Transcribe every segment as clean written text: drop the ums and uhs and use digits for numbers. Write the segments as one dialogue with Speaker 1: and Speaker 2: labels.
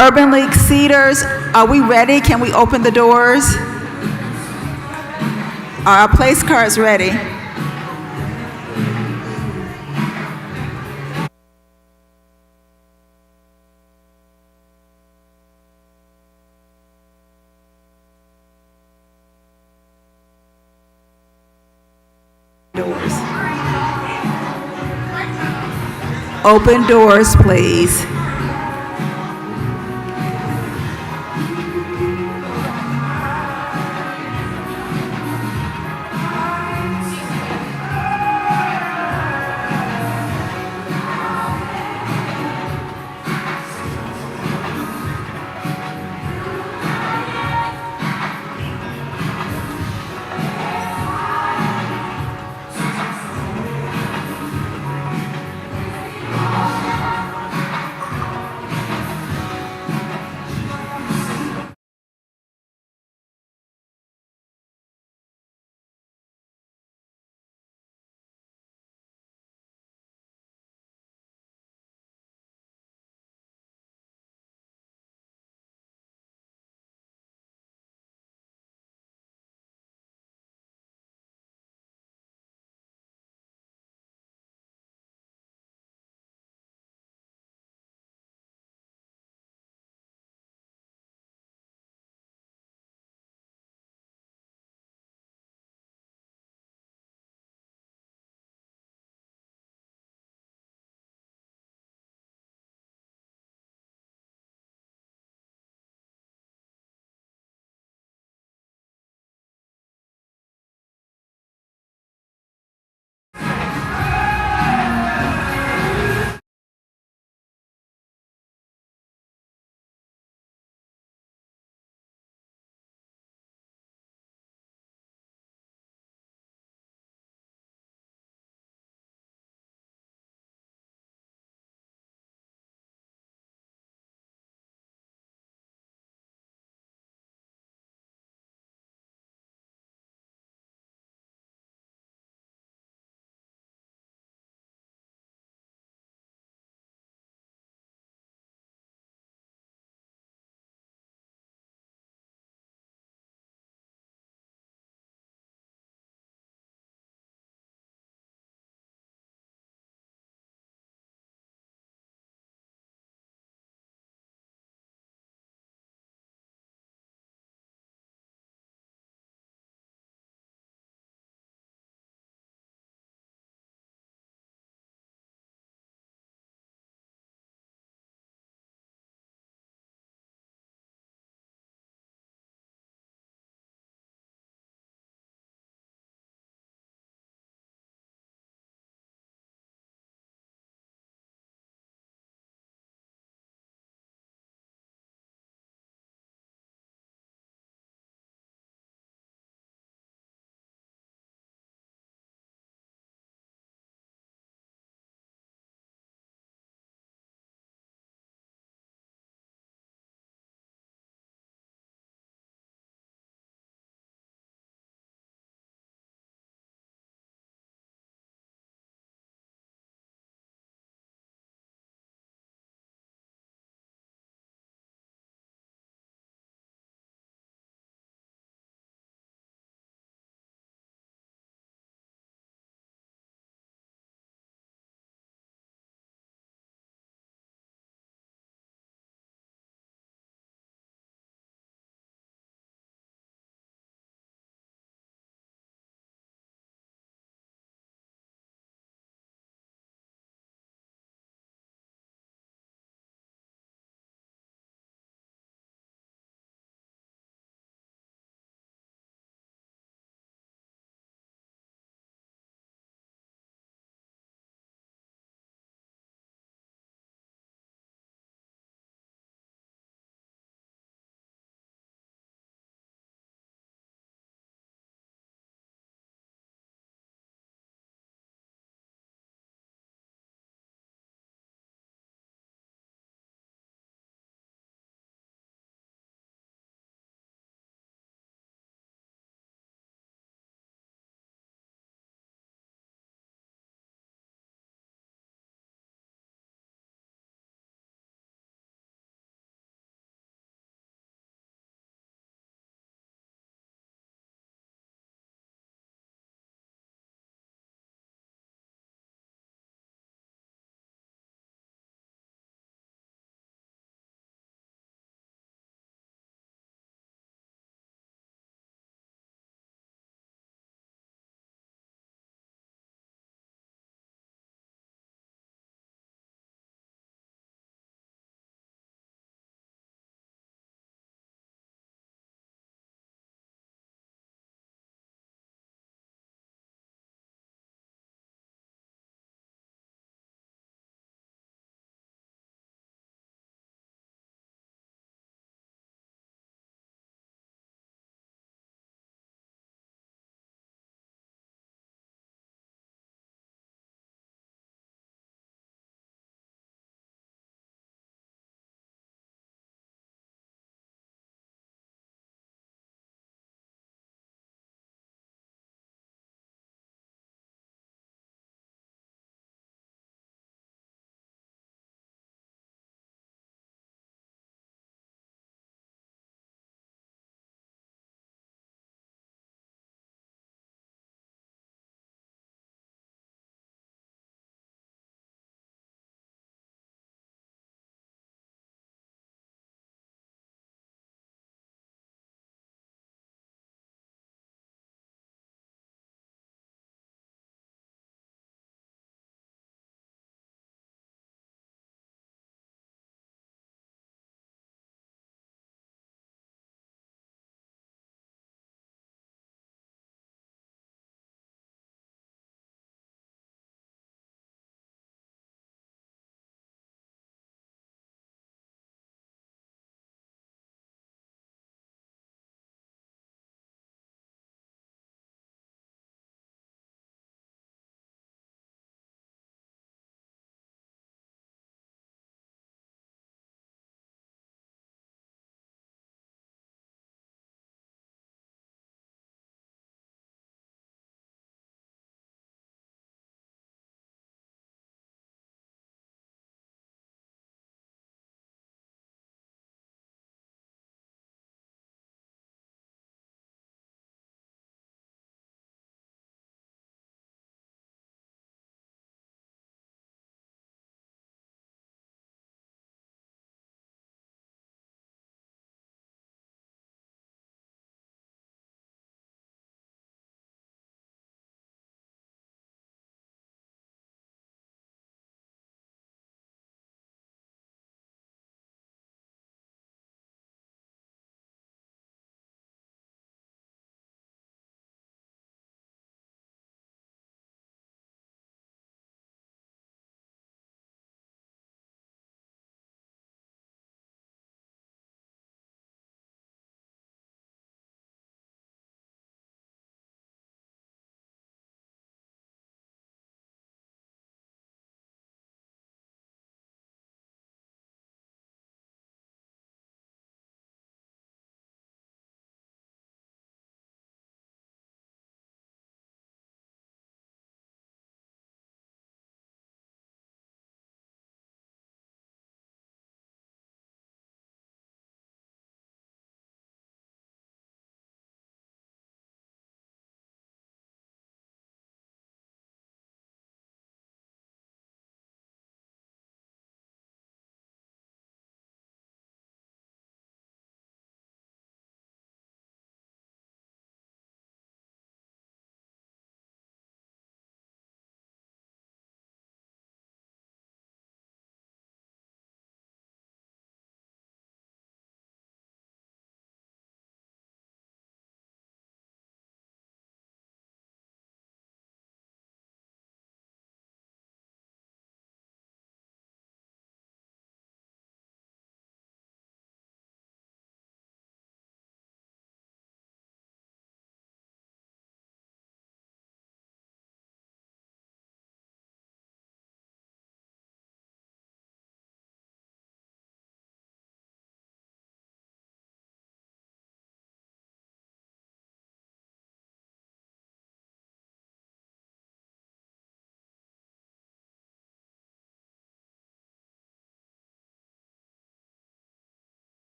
Speaker 1: Urban League Cedars, are we ready? Can we open the doors? Are our place cards ready? Doors. Open doors, please.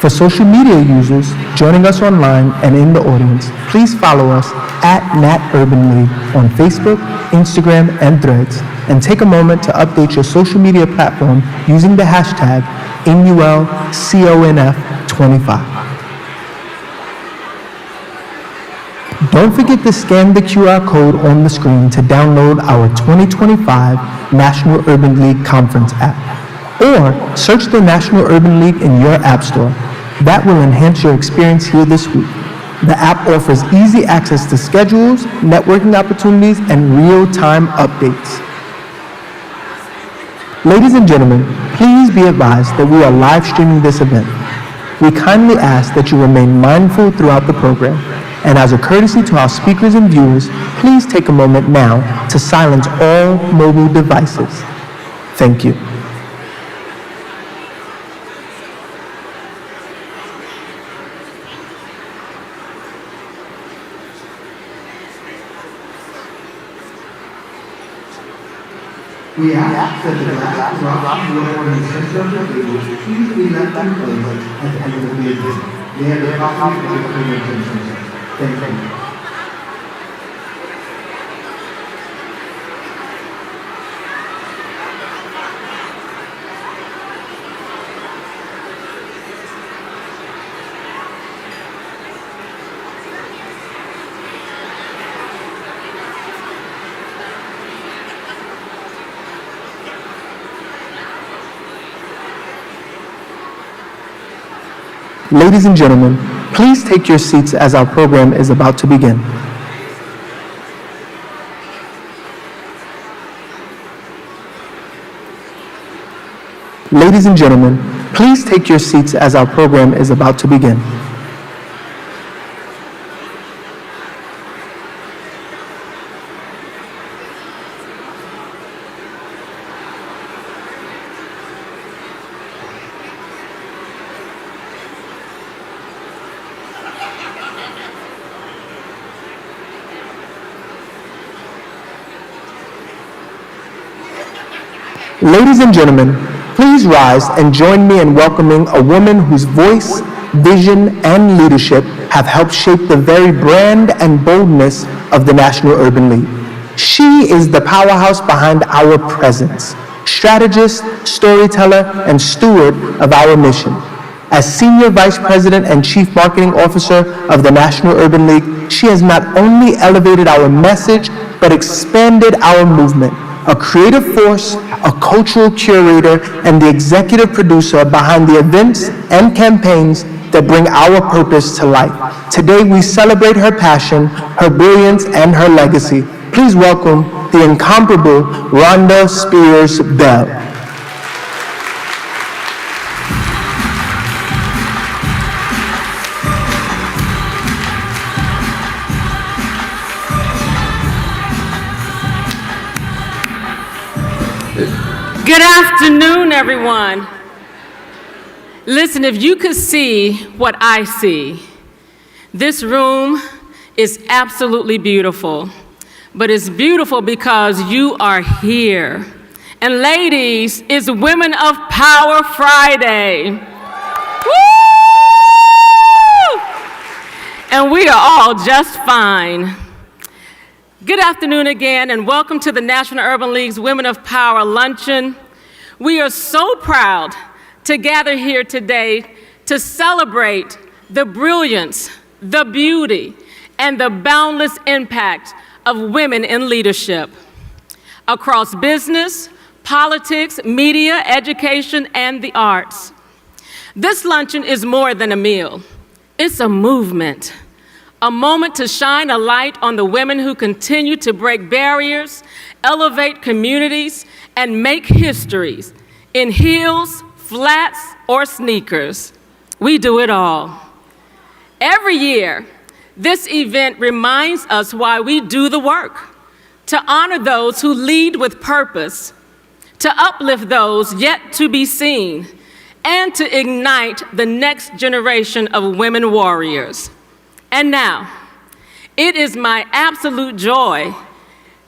Speaker 2: For social media users joining us online and in the audience, please follow us at Nat Urban League on Facebook, Instagram, and Threads, and take a moment to update your social media platform using the hashtag MULCONF25. Don't forget to scan the QR code on the screen to download our 2025 National Urban League Conference app, or search the National Urban League in your app store. That will enhance your experience here this week. The app offers easy access to schedules, networking opportunities, and real-time updates. Ladies and gentlemen, please be advised that we are live streaming this event. We kindly ask that you remain mindful throughout the program. And as a courtesy to our speakers and viewers, please take a moment now to silence all mobile devices. Thank you.
Speaker 3: We ask that the glass rock water in the center of the table please be left in place at the end of the meeting. They are the coffee and the intentions. Thank you.
Speaker 2: Ladies and gentlemen, please take your seats as our program is about to begin. Ladies and gentlemen, please take your seats as our program is about to begin. Ladies and gentlemen, please rise and join me in welcoming a woman whose voice, vision, and leadership have helped shape the very brand and boldness of the National Urban League. She is the powerhouse behind our presence, strategist, storyteller, and steward of our mission. As Senior Vice President and Chief Marketing Officer of the National Urban League, she has not only elevated our message, but expanded our movement. A creative force, a cultural curator, and the executive producer behind the events and campaigns that bring our purpose to life. Today, we celebrate her passion, her brilliance, and her legacy. Please welcome the incomparable Rhonda Spears Bell.
Speaker 4: Good afternoon, everyone. Listen, if you could see what I see, this room is absolutely beautiful, but it's beautiful because you are here. And ladies, it's Women of Power Friday. Woo! And we are all just fine. Good afternoon again, and welcome to the National Urban League's Women of Power Luncheon. We are so proud to gather here today to celebrate the brilliance, the beauty, and the boundless impact of women in leadership across business, politics, media, education, and the arts. This luncheon is more than a meal. It's a movement. A moment to shine a light on the women who continue to break barriers, elevate communities, and make histories in heels, flats, or sneakers. We do it all. Every year, this event reminds us why we do the work, to honor those who lead with purpose, to uplift those yet to be seen, and to ignite the next generation of women warriors. And now, it is my absolute joy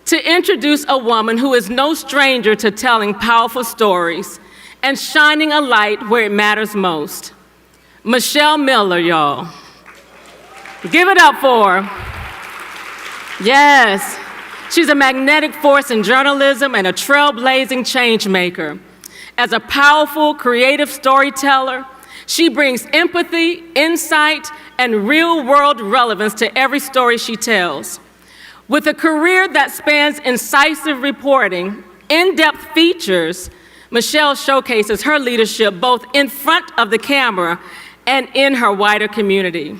Speaker 4: to introduce a woman who is no stranger to telling powerful stories and shining a light where it matters most. Michelle Miller, y'all. Give it up for her. Yes, she's a magnetic force in journalism and a trailblazing change maker. As a powerful, creative storyteller, she brings empathy, insight, and real-world relevance to every story she tells. With a career that spans incisive reporting, in-depth features, Michelle showcases her leadership both in front of the camera and in her wider community.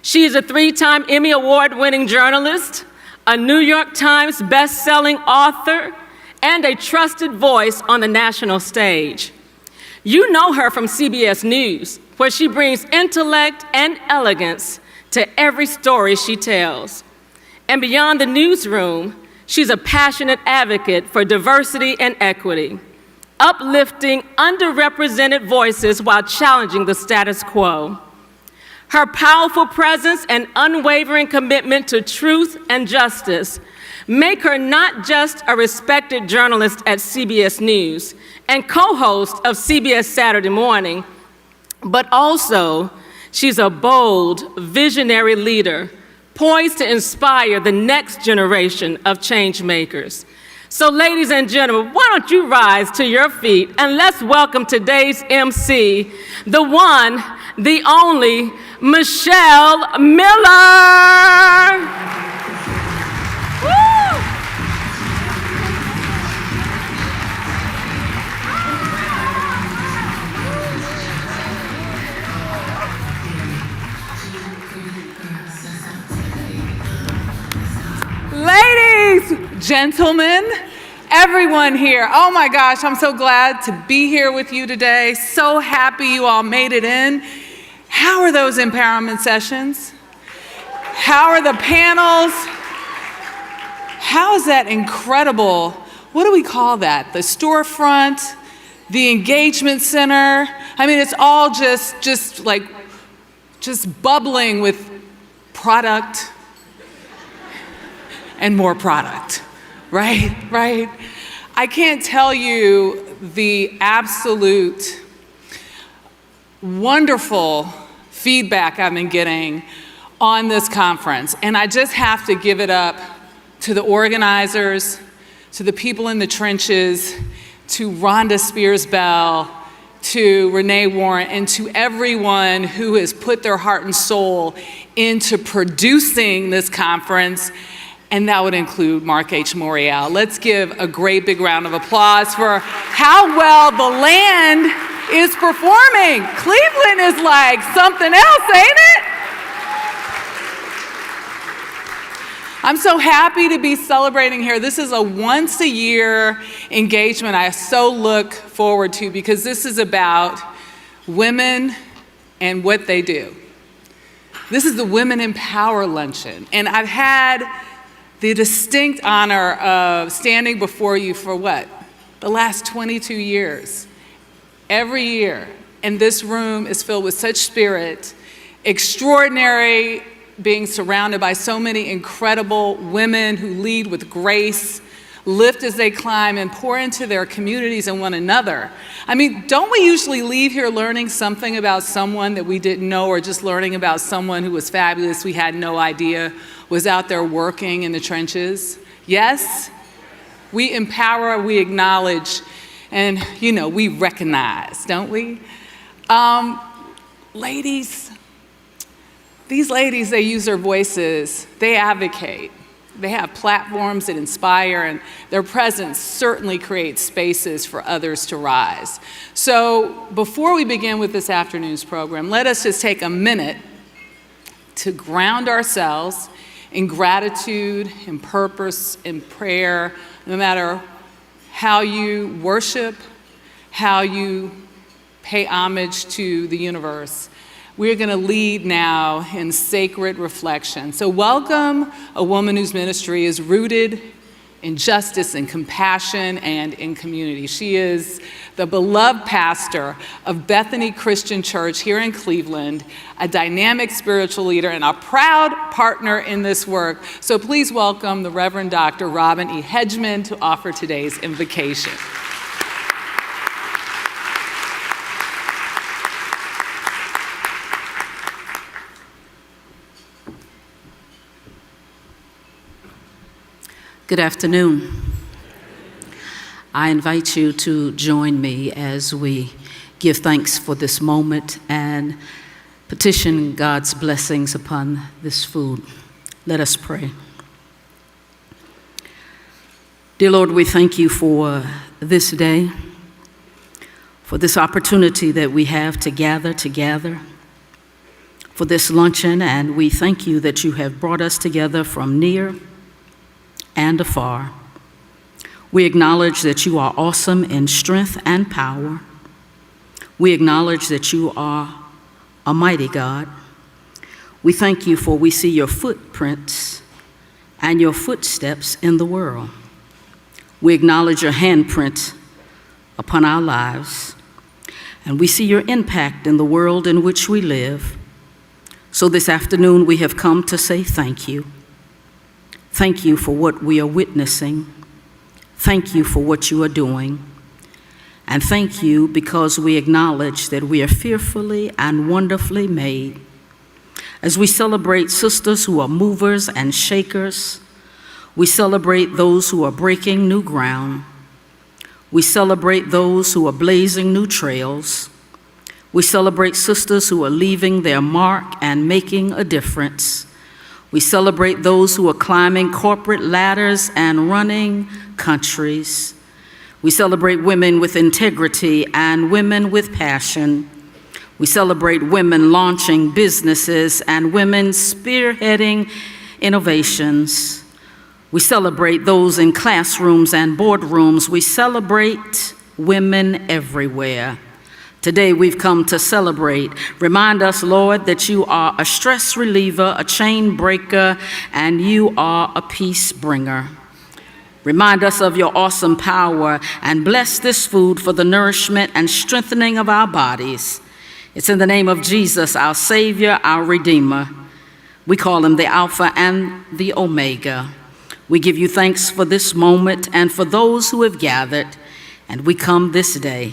Speaker 4: She is a 3-time Emmy Award-winning journalist, a New York Times best-selling author, and a trusted voice on the national stage. You know her from CBS News, where she brings intellect and elegance to every story she tells. And beyond the newsroom, she's a passionate advocate for diversity and equity, uplifting underrepresented voices while challenging the status quo. Her powerful presence and unwavering commitment to truth and justice make her not just a respected journalist at CBS News and co-host of CBS Saturday Morning, but also she's a bold, visionary leader poised to inspire the next generation of change makers. So ladies and gentlemen, why don't you rise to your feet and let's welcome today's MC, the one, the only, Michelle Miller. Woo!
Speaker 5: Ladies, gentlemen, everyone here, oh my gosh, I'm so glad to be here with you today. So happy you all made it in. How are those empowerment sessions? How are the panels? How is that incredible? What do we call that? The storefront, the engagement center. I mean, it's all just bubbling with product and more product, right? I can't tell you the absolute wonderful feedback I've been getting on this conference. And I just have to give it up to the organizers, to the people in the trenches, to Rhonda Spears-Bell, to Renee Warren, and to everyone who has put their heart and soul into producing this conference. And that would include Mark H. Morial. Let's give a great big round of applause for how well the land is performing. Cleveland is like something else, ain't it? I'm so happy to be celebrating here. This is a once-a-year engagement I so look forward to because this is about women and what they do. This is the Women in Power Luncheon, and I've had the distinct honor of standing before you for what? The last 22 years. Every year. And this room is filled with such spirit, extraordinary, being surrounded by so many incredible women who lead with grace, lift as they climb, and pour into their communities and one another. I mean, don't we usually leave here learning something about someone that we didn't know, or just learning about someone who was fabulous, we had no idea was out there working in the trenches? Yes? We empower, we acknowledge, and we recognize, don't we? Ladies, these ladies, they use their voices, they advocate. They have platforms that inspire, and their presence certainly creates spaces for others to rise. So before we begin with this afternoon's program, let us just take a minute to ground ourselves in gratitude, in purpose, in prayer, no matter how you worship, how you pay homage to the universe. We're going to lead now in sacred reflection. So welcome a woman whose ministry is rooted in justice and compassion and in community. She is the beloved pastor of Bethany Christian Church here in Cleveland, a dynamic spiritual leader and a proud partner in this work. So please welcome the Reverend Dr. Robin E. Hedgeman to offer today's invocation.
Speaker 6: Good afternoon. I invite you to join me as we give thanks for this moment and petition God's blessings upon this food. Let us pray. Dear Lord, we thank you for this day, for this opportunity that we have to gather together for this luncheon, and we thank you that you have brought us together from near and afar. We acknowledge that you are awesome in strength and power. We acknowledge that you are a mighty God. We thank you for we see your footprints and your footsteps in the world. We acknowledge your handprint upon our lives, and we see your impact in the world in which we live. So this afternoon, we have come to say thank you. Thank you for what we are witnessing. Thank you for what you are doing. And thank you because we acknowledge that we are fearfully and wonderfully made. As we celebrate sisters who are movers and shakers, we celebrate those who are breaking new ground. We celebrate those who are blazing new trails. We celebrate sisters who are leaving their mark and making a difference. We celebrate those who are climbing corporate ladders and running countries. We celebrate women with integrity and women with passion. We celebrate women launching businesses and women spearheading innovations. We celebrate those in classrooms and boardrooms. We celebrate women everywhere. Today we've come to celebrate. Remind us, Lord, that you are a stress reliever, a chain breaker, and you are a peace bringer. Remind us of your awesome power and bless this food for the nourishment and strengthening of our bodies. It's in the name of Jesus, our Savior, our Redeemer. We call him the Alpha and the Omega. We give you thanks for this moment and for those who have gathered, and we come this day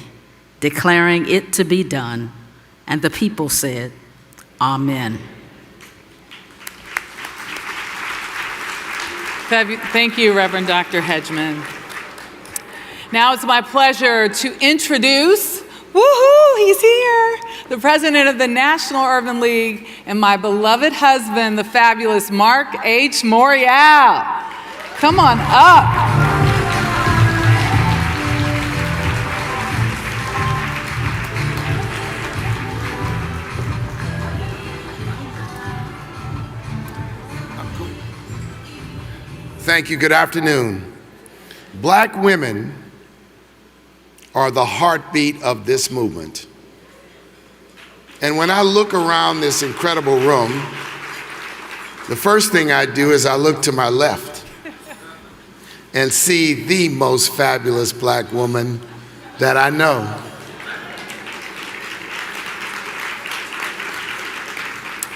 Speaker 6: declaring it to be done. And the people said, Amen.
Speaker 5: Thank you, Reverend Dr. Hedgeman. Now it's my pleasure to introduce, woohoo, he's here, the president of the National Urban League and my beloved husband, the fabulous Mark H. Morial. Come on up.
Speaker 7: Thank you. Good afternoon. Black women are the heartbeat of this movement. And when I look around this incredible room, the first thing I do is I look to my left and see the most fabulous black woman that I know.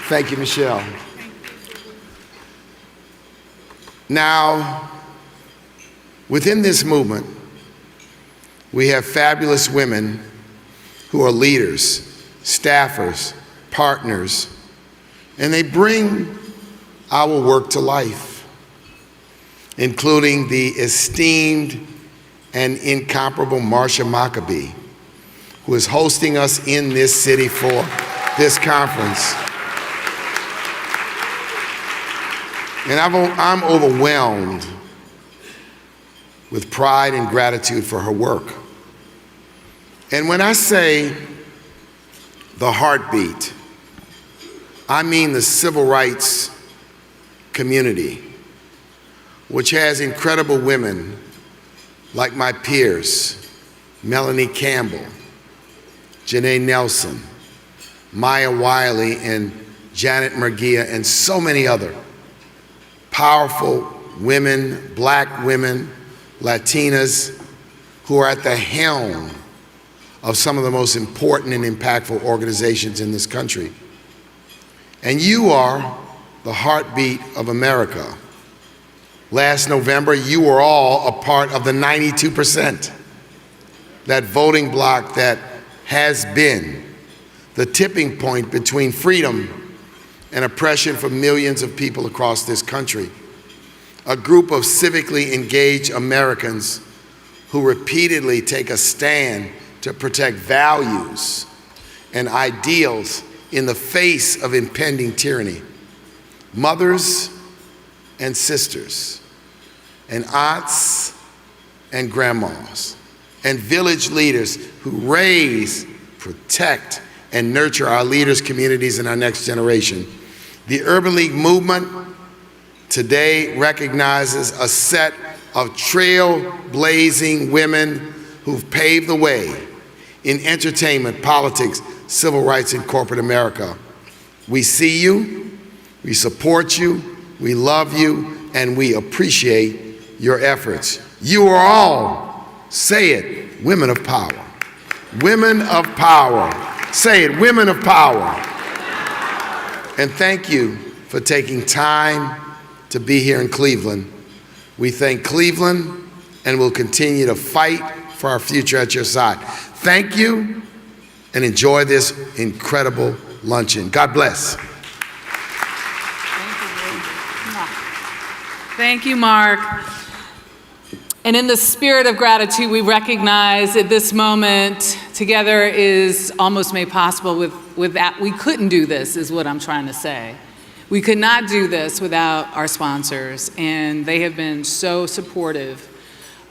Speaker 7: Thank you, Michelle. Now, within this movement, we have fabulous women who are leaders, staffers, partners, and they bring our work to life, including the esteemed and incomparable Marsha Maccabee, who is hosting us in this city for this conference. And I'm overwhelmed with pride and gratitude for her work. And when I say the heartbeat, I mean the civil rights community, which has incredible women like my peers, Melanie Campbell, Janae Nelson, Maya Wiley, and Janet Murguia, and so many other powerful women, black women, Latinas, who are at the helm of some of the most important and impactful organizations in this country. And you are the heartbeat of America. Last November, you were all a part of the 92%, that voting bloc that has been the tipping point between freedom and oppression for millions of people across this country. a group of civically engaged Americans who repeatedly take a stand to protect values and ideals in the face of impending tyranny. Mothers and sisters, and aunts and grandmas, and village leaders who raise, protect, and nurture our leaders, communities, and our next generation. The Urban League movement today recognizes a set of trailblazing women who've paved the way in entertainment, politics, civil rights, and corporate America. We see you, we support you, we love you, and we appreciate your efforts. You are all, say it, women of power. Women of power. Say it, women of power. And thank you for taking time to be here in Cleveland. We thank Cleveland and will continue to fight for our future at your side. Thank you and enjoy this incredible luncheon. God bless.
Speaker 5: Thank you, Mark. And in the spirit of gratitude, we recognize that this moment together is almost made possible with that. We couldn't do this, is what I'm trying to say. We could not do this without our sponsors, and they have been so supportive.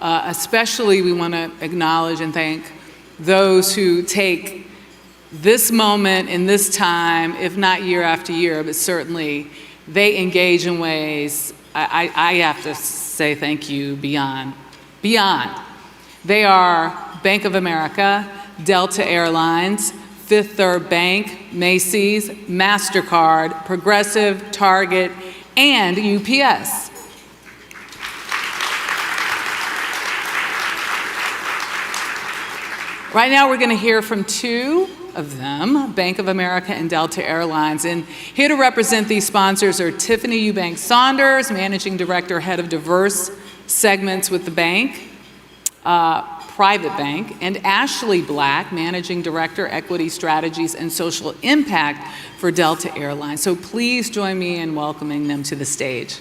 Speaker 5: Especially, we want to acknowledge and thank those who take this moment in this time, if not year after year, but certainly they engage in ways I have to say thank you beyond. They are Bank of America, Delta Airlines, Fifth Third Bank, Macy's, Mastercard, Progressive, Target, and UPS. Right now we're going to hear from two of them, Bank of America and Delta Airlines. And here to represent these sponsors are Tiffany Eubanks Saunders, Managing Director, Head of Diverse Segments with the bank, Private Bank, and Ashley Black, Managing Director, Equity Strategies and Social Impact for Delta Airlines. So please join me in welcoming them to the stage.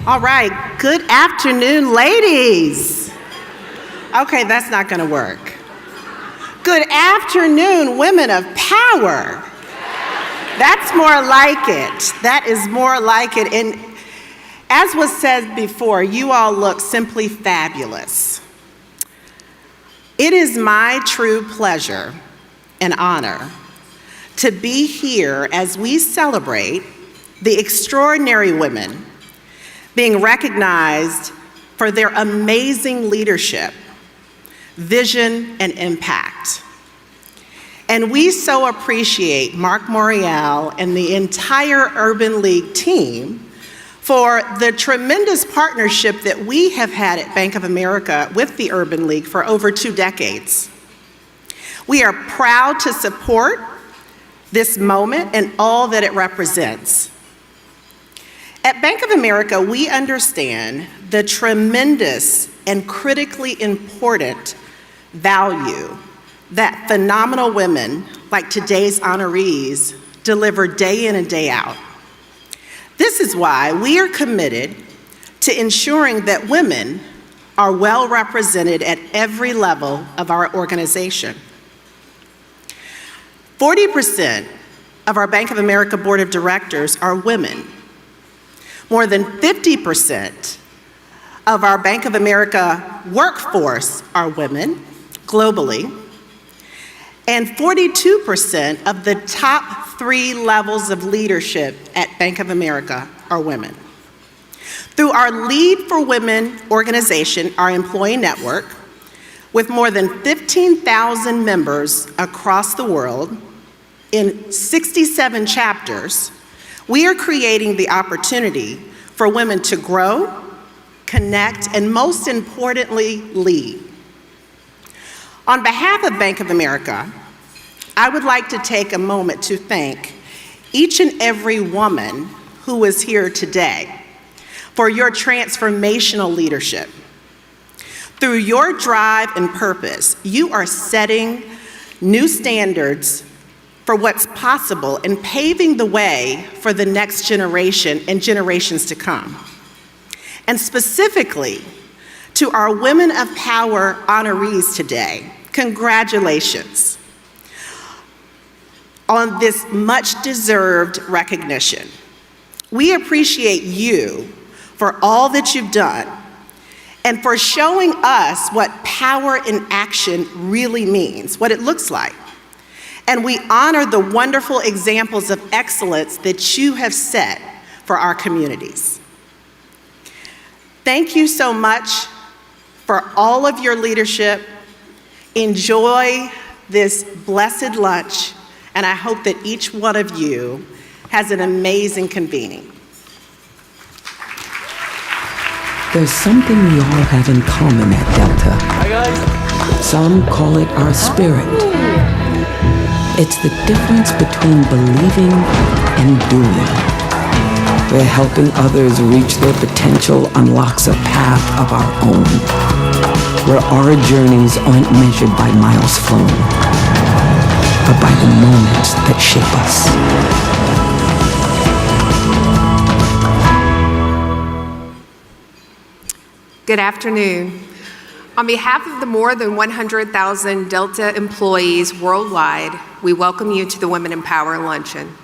Speaker 1: All right, good afternoon, ladies. Okay, that's not gonna work. Good afternoon, women of power. That's more like it. That is more like it. And as was said before, you all look simply fabulous. It is my true pleasure and honor to be here as we celebrate the extraordinary women being recognized for their amazing leadership, vision, and impact. And we so appreciate Mark Morial and the entire Urban League team for the tremendous partnership that we have had at Bank of America with the Urban League for over 2 decades. We are proud to support this moment and all that it represents. At Bank of America, we understand the tremendous and critically important value that phenomenal women like today's honorees deliver day in and day out. This is why we are committed to ensuring that women are well represented at every level of our organization. 40% of our Bank of America Board of Directors are women. More than 50% of our Bank of America workforce are women globally, and 42% of the top 3 levels of leadership at Bank of America are women. Through our Lead for Women organization, our employee network, with more than 15,000 members across the world in 67 chapters, we are creating the opportunity for women to grow, connect, and most importantly, lead. On behalf of Bank of America, I would like to take a moment to thank each and every woman who is here today for your transformational leadership. Through your drive and purpose, you are setting new standards for what's possible and paving the way for the next generation and generations to come. And specifically, to our Women of Power honorees today, congratulations on this much-deserved recognition. We appreciate you for all that you've done and for showing us what power in action really means, what it looks like. And we honor the wonderful examples of excellence that you have set for our communities. Thank you so much for all of your leadership. Enjoy this blessed lunch, and I hope that each one of you has an amazing convening.
Speaker 8: There's something we all have in common at Delta. Hi guys. Some call it our spirit. It's the difference between believing and doing. Where helping others reach their potential unlocks a path of our own. Where our journeys aren't measured by miles flown, but by the moments that shape us.
Speaker 9: Good afternoon. On behalf of the more than 100,000 Delta employees worldwide, we welcome you to the Women in Power Luncheon.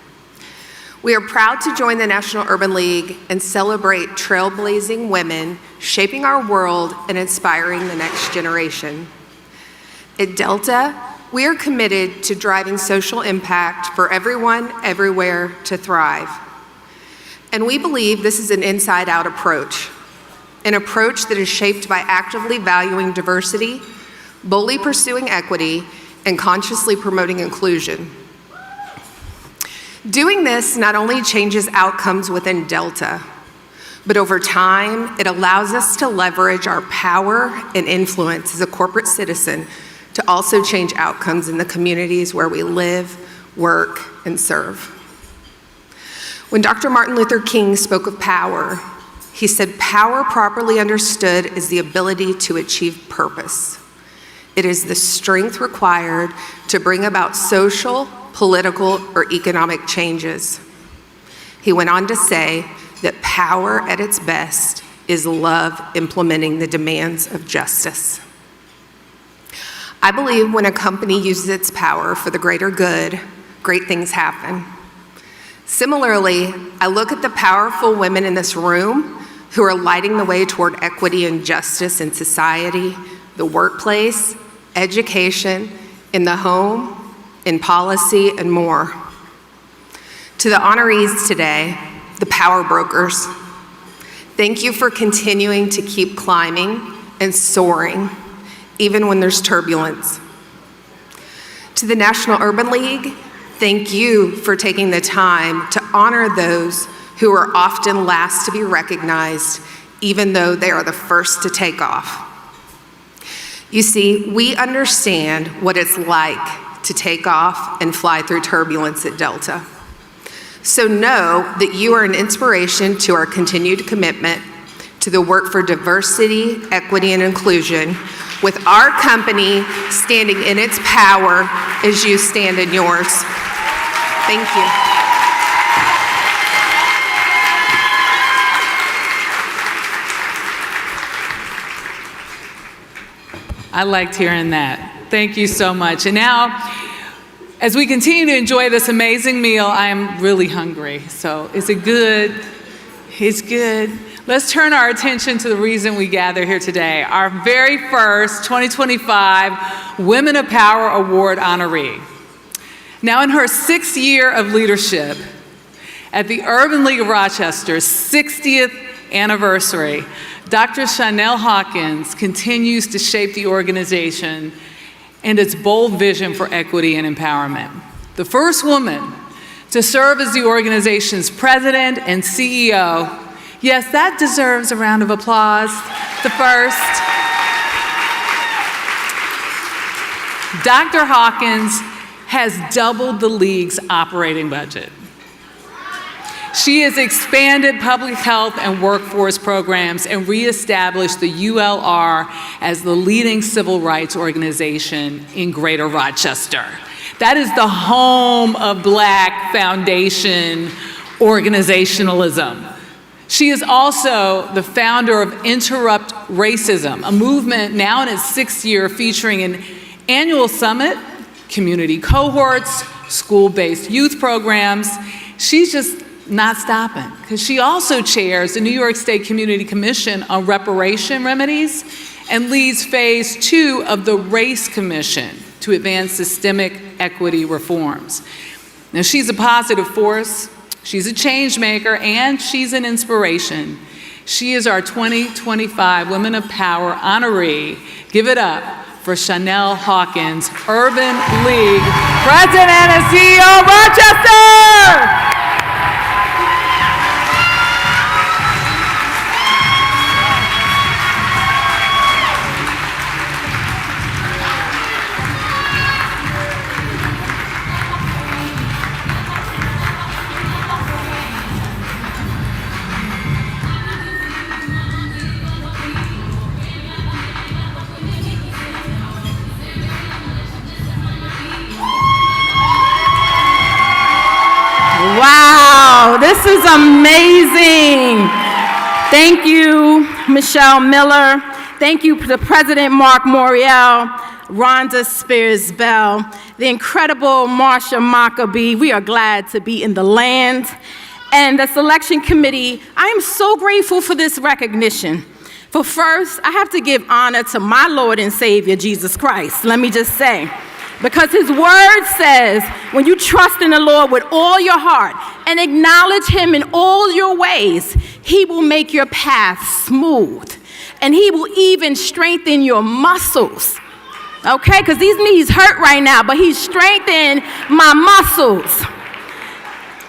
Speaker 9: We are proud to join the National Urban League and celebrate trailblazing women shaping our world and inspiring the next generation. At Delta, we are committed to driving social impact for everyone, everywhere to thrive. And we believe this is an inside-out approach, an approach that is shaped by actively valuing diversity, boldly pursuing equity, and consciously promoting inclusion. Doing this not only changes outcomes within Delta, but over time, it allows us to leverage our power and influence as a corporate citizen to also change outcomes in the communities where we live, work, and serve. When Dr. Martin Luther King spoke of power, he said, "Power properly understood is the ability to achieve purpose. It is the strength required to bring about social, political, or economic changes." He went on to say that power at its best is love implementing the demands of justice. I believe when a company uses its power for the greater good, great things happen. Similarly, I look at the powerful women in this room who are lighting the way toward equity and justice in society, the workplace, education, in the home, in policy, and more. To the honorees today, the power brokers, thank you for continuing to keep climbing and soaring, even when there's turbulence. To the National Urban League, thank you for taking the time to honor those who are often last to be recognized, even though they are the first to take off. You see, we understand what it's like to take off and fly through turbulence at Delta. So know that you are an inspiration to our continued commitment to the work for diversity, equity, and inclusion, with our company standing in its power as you stand in yours. Thank you.
Speaker 5: I liked hearing that. Thank you so much. And now, as we continue to enjoy this amazing meal, I am really hungry. So is it good? It's good. Let's turn our attention to the reason we gather here today. Our very first 2025 Women of Power Award honoree. Now in her 6th year of leadership at the Urban League of Rochester's 60th anniversary, Dr. Shantel Hawkins continues to shape the organization and its bold vision for equity and empowerment. The first woman to serve as the organization's president and CEO. Yes, that deserves a round of applause. The first. Dr. Hawkins has doubled the league's operating budget. She has expanded public health and workforce programs and reestablished the ULR as the leading civil rights organization in Greater Rochester. That is the home of Black foundation organizationalism. She is also the founder of Interrupt Racism, a movement now in its 6th year featuring an annual summit, community cohorts, school-based youth programs. She's just not stopping, because she also chairs the New York State Community Commission on Reparation Remedies and leads phase 2 of the Race Commission to advance systemic equity reforms. Now, she's a positive force, she's a change maker, and she's an inspiration. She is our 2025 Women of Power honoree. Give it up for Shantel Hawkins, Urban League President and CEO of Rochester!
Speaker 10: Wow, this is amazing. Thank you, Michelle Miller. Thank you to President Mark Morial, Rhonda Spears Bell, the incredible Marsha Maccabee. We are glad to be in the land. And the selection committee, I am so grateful for this recognition. For first, I have to give honor to my Lord and Savior, Jesus Christ. Let me just say. Because his word says, when you trust in the Lord with all your heart and acknowledge him in all your ways, he will make your path smooth. And he will even strengthen your muscles. Okay, because these knees hurt right now, but he's strengthening my muscles.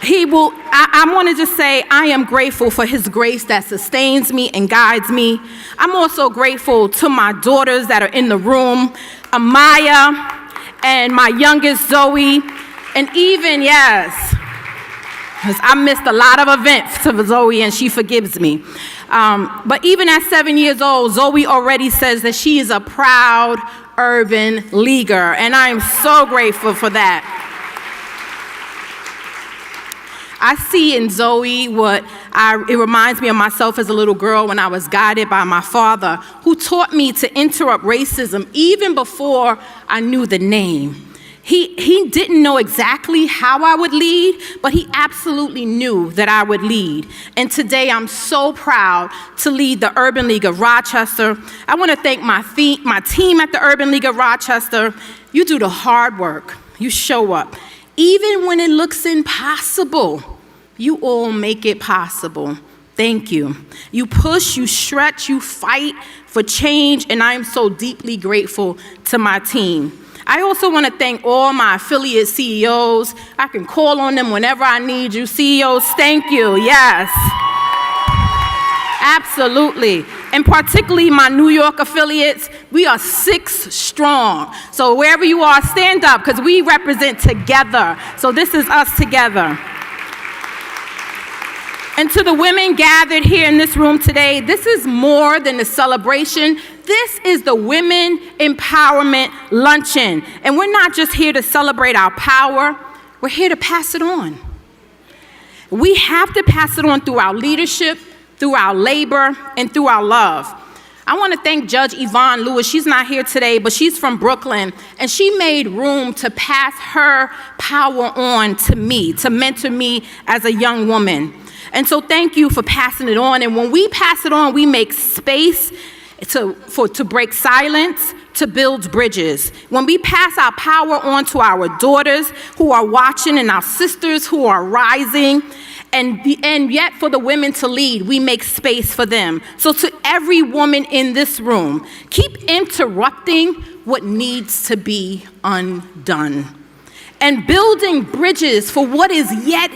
Speaker 10: He will, I want to just say, I am grateful for his grace that sustains me and guides me. I'm also grateful to my daughters that are in the room, Amaya, and my youngest, Zoe, and even, yes, because I missed a lot of events to Zoe, and she forgives me. But even at 7 years old, Zoe already says that she is a proud urban leaguer, and I am so grateful for that. I see in Zoe it reminds me of myself as a little girl when I was guided by my father, who taught me to interrupt racism even before I knew the name. He didn't know exactly how I would lead, but he absolutely knew that I would lead. And today I'm so proud to lead the Urban League of Rochester. I want to thank my team at the Urban League of Rochester. You do the hard work. You show up. Even when it looks impossible, you all make it possible. Thank you. You push, you stretch, you fight for change, and I am so deeply grateful to my team. I also want to thank all my affiliate CEOs. I can call on them whenever I need you. CEOs, thank you. Yes. Absolutely. And particularly my New York affiliates, we are 6 strong. So wherever you are, stand up, because we represent together. So this is us together. And to the women gathered here in this room today, this is more than a celebration. This is the Women Empowerment Luncheon. And we're not just here to celebrate our power, we're here to pass it on. We have to pass it on through our leadership, through our labor, and through our love. I want to thank Judge Yvonne Lewis. She's not here today, but she's from Brooklyn, and she made room to pass her power on to me, to mentor me as a young woman. And so thank you for passing it on. And when we pass it on, we make space to break silence, to build bridges. When we pass our power on to our daughters who are watching and our sisters who are rising, and yet for the women to lead, we make space for them. So to every woman in this room, keep interrupting what needs to be undone and building bridges for what is yet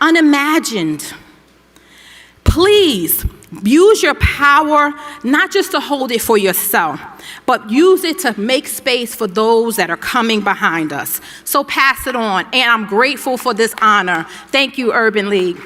Speaker 10: unimagined. Please use your power not just to hold it for yourself, but use it to make space for those that are coming behind us. So pass it on, and I'm grateful for this honor. Thank you, Urban League.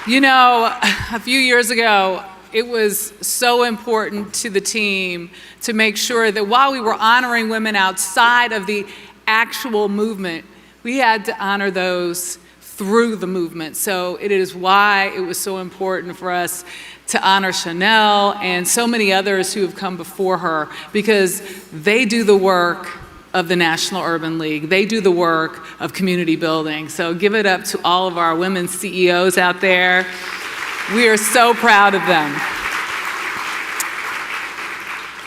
Speaker 5: You know, a few years ago, it was so important to the team to make sure that while we were honoring women outside of the actual movement, we had to honor those through the movement. So it is why it was so important for us to honor Chanel and so many others who have come before her, because they do the work of the National Urban League. They do the work of community building. So give it up to all of our women CEOs out there. We are so proud of them.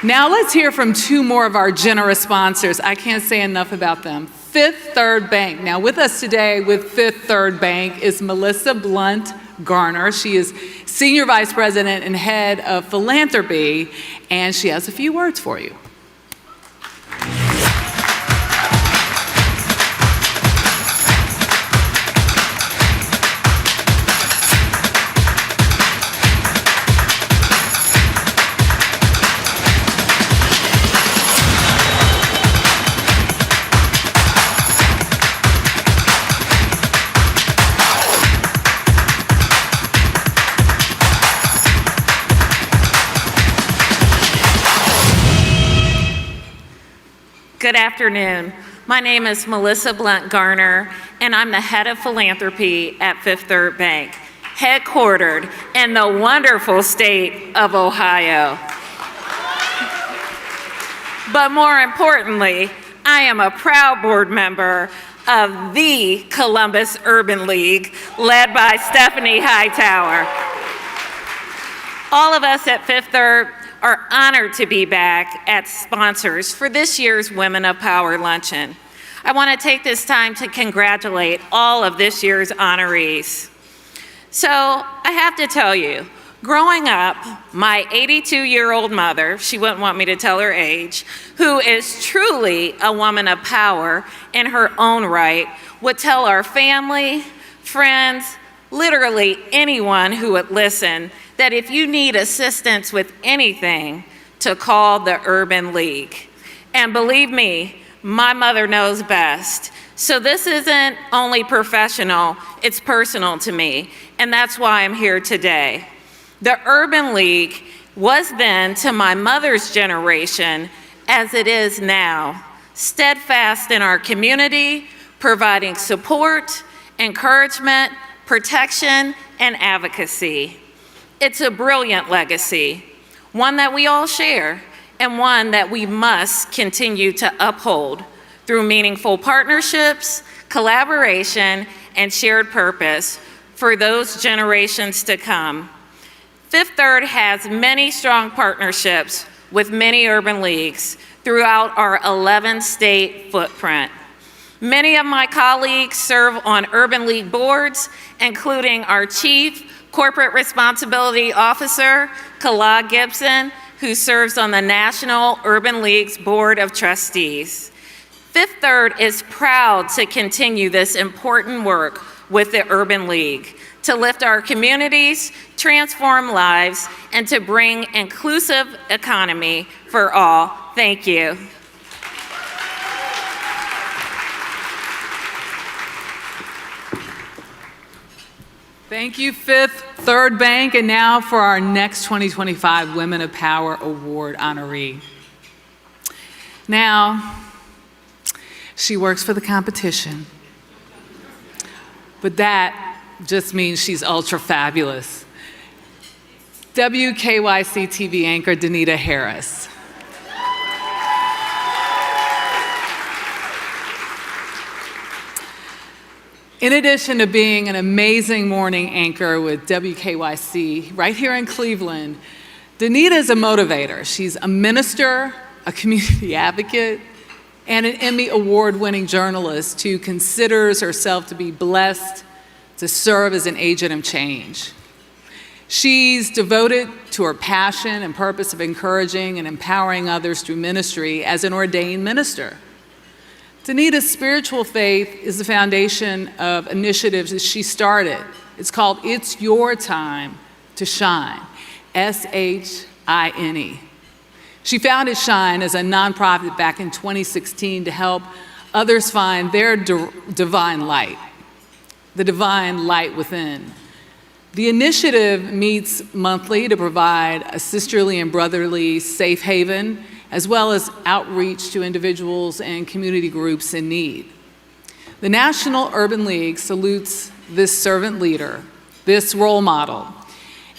Speaker 5: Now let's hear from two more of our generous sponsors. I can't say enough about them. Fifth Third Bank. Now with us today with Fifth Third Bank is Melissa Blunt Garner. She is Senior Vice President and Head of Philanthropy, and she has a few words for you.
Speaker 11: Good afternoon. My name is Melissa Blunt Garner, and I'm the head of philanthropy at Fifth Third Bank, headquartered in the wonderful state of Ohio. But more importantly, I am a proud board member of the Columbus Urban League, led by Stephanie Hightower. All of us at Fifth Third are honored to be back as sponsors for this year's Women of Power Luncheon. I want to take this time to congratulate all of this year's honorees. So I have to tell you, growing up, my 82-year-old mother, she wouldn't want me to tell her age, who is truly a woman of power in her own right, would tell our family, friends, literally anyone who would listen, that if you need assistance with anything, to call the Urban League. And believe me, my mother knows best. So this isn't only professional, it's personal to me, and that's why I'm here today. The Urban League was then to my mother's generation as it is now, steadfast in our community, providing support, encouragement, protection, and advocacy. It's a brilliant legacy, one that we all share, and one that we must continue to uphold through meaningful partnerships, collaboration, and shared purpose for those generations to come. Fifth Third has many strong partnerships with many urban leagues throughout our 11-state footprint. Many of my colleagues serve on urban league boards, including our Chief Corporate Responsibility Officer, Kala Gibson, who serves on the National Urban League's Board of Trustees. Fifth Third is proud to continue this important work with the Urban League, to lift our communities, transform lives, and to bring inclusive economy for all. Thank you.
Speaker 5: Thank you, Fifth Third Bank. And now for our next 2025 Women of Power Award honoree. Now, she works for the competition, but that just means she's ultra fabulous. WKYC TV anchor Denita Harris. In addition to being an amazing morning anchor with WKYC right here in Cleveland, Denita is a motivator. She's a minister, a community advocate, and an Emmy Award-winning journalist who considers herself to be blessed to serve as an agent of change. She's devoted to her passion and purpose of encouraging and empowering others through ministry as an ordained minister. Denita's spiritual faith is the foundation of initiatives that she started. It's called It's Your Time to Shine, S-H-I-N-E. She founded Shine as a nonprofit back in 2016 to help others find their divine light, the divine light within. The initiative meets monthly to provide a sisterly and brotherly safe haven, as well as outreach to individuals and community groups in need. The National Urban League salutes this servant leader, this role model,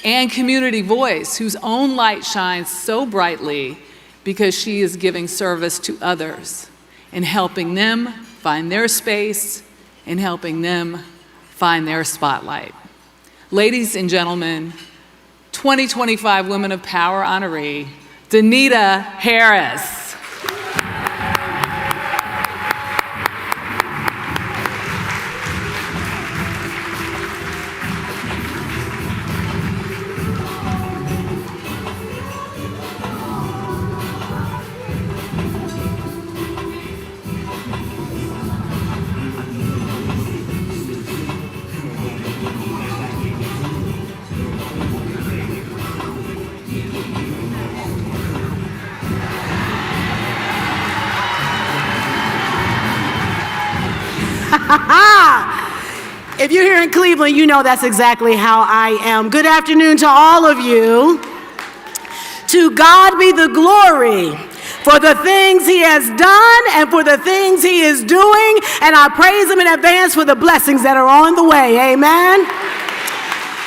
Speaker 5: and community voice whose own light shines so brightly because she is giving service to others and helping them find their space and helping them find their spotlight. Ladies and gentlemen, 2025 Women of Power honoree, Denita Harris.
Speaker 1: If you're here in Cleveland, you know that's exactly how I am. Good afternoon to all of you. To God be the glory for the things he has done and for the things he is doing, and I praise him in advance for the blessings that are on the way. Amen.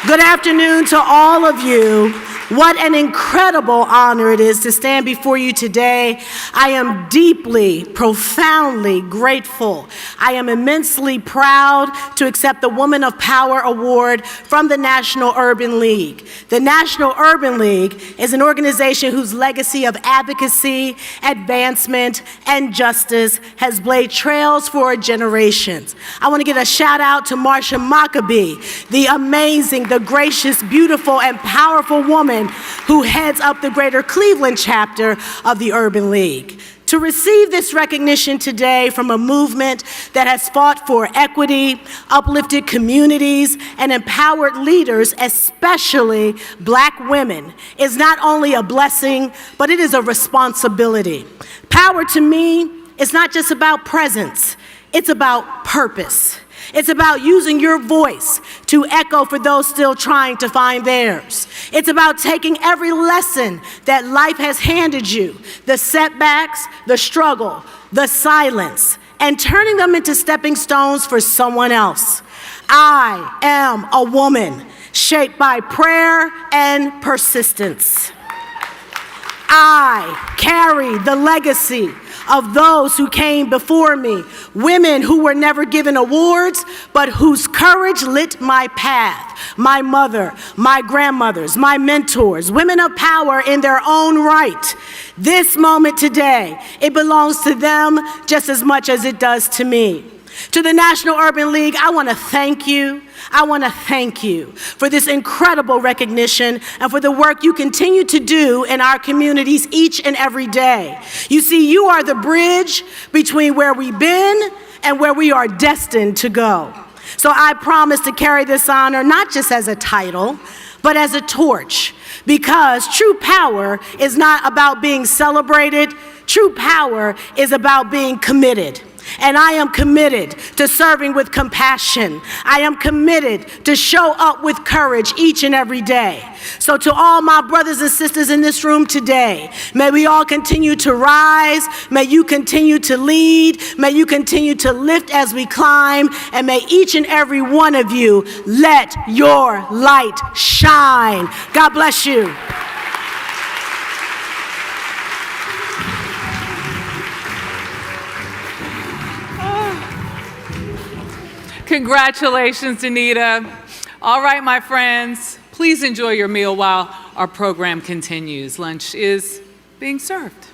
Speaker 1: Good afternoon to all of you. What an incredible honor it is to stand before you today. I am deeply, profoundly grateful. I am immensely proud to accept the Woman of Power Award from the National Urban League. The National Urban League is an organization whose legacy of advocacy, advancement, and justice has blazed trails for generations. I want to give a shout out to Marsha Maccabee, the amazing, the gracious, beautiful, and powerful woman who heads up the Greater Cleveland chapter of the Urban League. To receive this recognition today from a movement that has fought for equity, uplifted communities, and empowered leaders, especially Black women, is not only a blessing, but it is a responsibility. Power to me is not just about presence, it's about purpose. It's about using your voice to echo for those still trying to find theirs. It's about taking every lesson that life has handed you, the setbacks, the struggle, the silence, and turning them into stepping stones for someone else. I am a woman shaped by prayer and persistence. I carry the legacy of those who came before me, women who were never given awards, but whose courage lit my path. My mother, my grandmothers, my mentors, women of power in their own right. This moment today, it belongs to them just as much as it does to me. To the National Urban League, I want to thank you. I want to thank you for this incredible recognition and for the work you continue to do in our communities each and every day. You see, you are the bridge between where we've been and where we are destined to go. So I promise to carry this honor not just as a title, but as a torch, because true power is not about being celebrated. True power is about being committed. And I am committed to serving with compassion. I am committed to show up with courage each and every day. So to all my brothers and sisters in this room today, may we all continue to rise. May you continue to lead. May you continue to lift as we climb. And may each and every one of you let your light shine. God bless you.
Speaker 5: Congratulations, Denita. All right, my friends, please enjoy your meal while our program continues. Lunch is being served.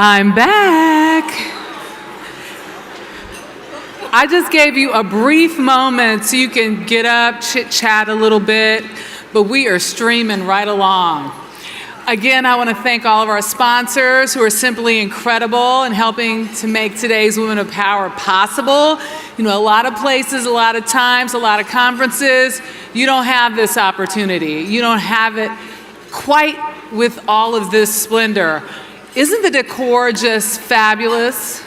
Speaker 5: I'm back. I just gave you a brief moment so you can get up, chit-chat a little bit, but we are streaming right along. Again, I want to thank all of our sponsors who are simply incredible in helping to make today's Women of Power possible. You know, a lot of places, a lot of times, a lot of conferences, you don't have this opportunity. You don't have it quite with all of this splendor. Isn't the decor just fabulous?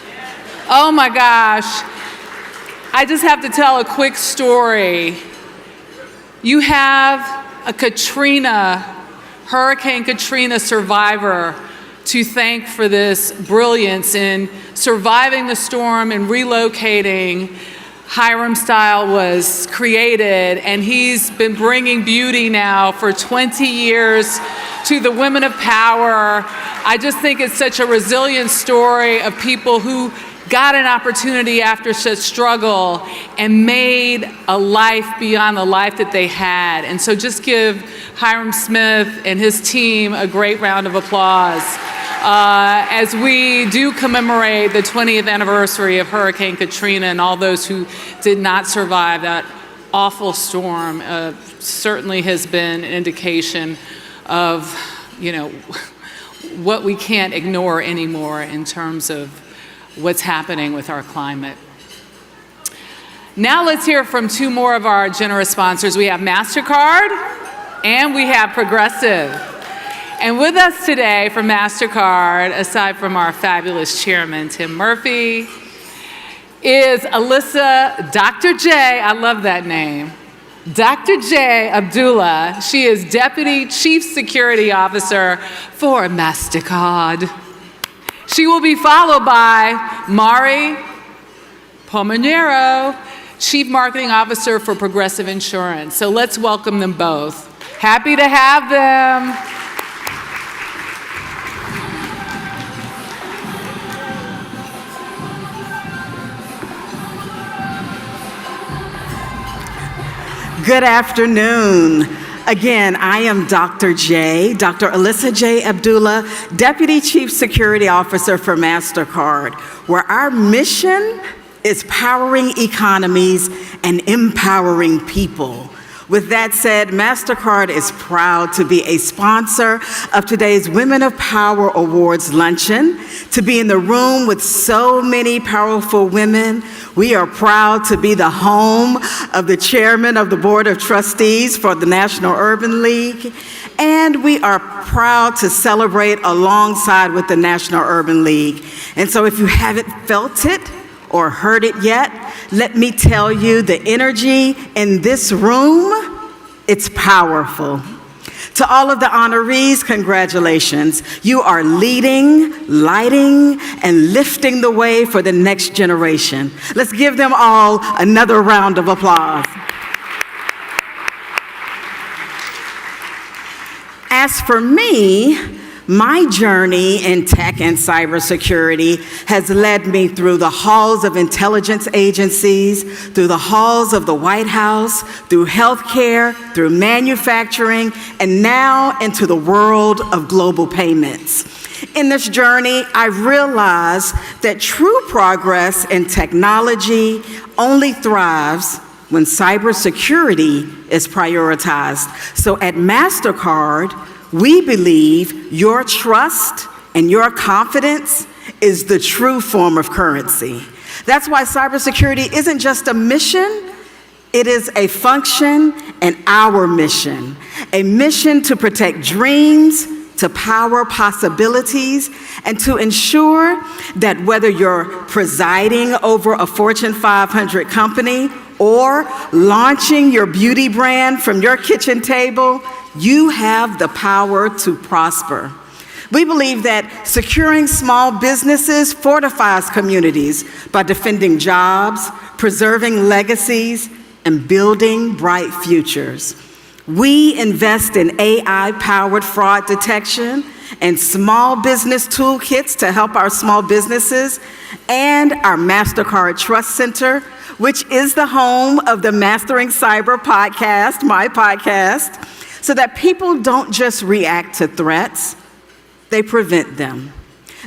Speaker 5: Oh my gosh. I just have to tell a quick story. You have a Hurricane Katrina survivor to thank for this brilliance in surviving the storm and relocating. Hiram Style was created, and he's been bringing beauty now for 20 years to the Women of Power. I just think it's such a resilient story of people who got an opportunity after such struggle and made a life beyond the life that they had. And so just give Hiram Smith and his team a great round of applause as we do commemorate the 20th anniversary of Hurricane Katrina, and all those who did not survive that awful storm certainly has been an indication of, you know, what we can't ignore anymore in terms of what's happening with our climate. Now let's hear from two more of our generous sponsors. We have Mastercard and we have Progressive. And with us today from Mastercard, aside from our fabulous chairman, Tim Murphy, is Alyssa Dr. J, I love that name, Dr. J. Abdullah. She is Deputy Chief Security Officer for Mastercard. She will be followed by Mari Pomanero, Chief Marketing Officer for Progressive Insurance. So let's welcome them both. Happy to have them.
Speaker 1: Good afternoon. Again, I am Dr. Alyssa J. Abdullah, Deputy Chief Security Officer for Mastercard, where our mission is powering economies and empowering people. With that said, Mastercard is proud to be a sponsor of today's Women of Power Awards luncheon, to be in the room with so many powerful women. We are proud to be the home of the chairman of the Board of Trustees for the National Urban League, and we are proud to celebrate alongside with the National Urban League. And so if you haven't felt it or heard it yet, let me tell you, the energy in this room, it's powerful. To all of the honorees, congratulations. You are leading, lighting, and lifting the way for the next generation. Let's give them all another round of applause. As for me, my journey in tech and cybersecurity has led me through the halls of intelligence agencies, through the halls of the White House, through healthcare, through manufacturing, and now into the world of global payments. In this journey, I realized that true progress in technology only thrives when cybersecurity is prioritized. So at Mastercard, we believe your trust and your confidence is the true form of currency. That's why cybersecurity isn't just a mission, it is a function and our mission. A mission to protect dreams, to power possibilities, and to ensure that whether you're presiding over a Fortune 500 company or launching your beauty brand from your kitchen table, you have the power to prosper. We believe that securing small businesses fortifies communities by defending jobs, preserving legacies, and building bright futures. We invest in AI-powered fraud detection and small business toolkits to help our small businesses, and our Mastercard Trust Center, which is the home of the Mastering Cyber podcast, my podcast, so that people don't just react to threats, they prevent them.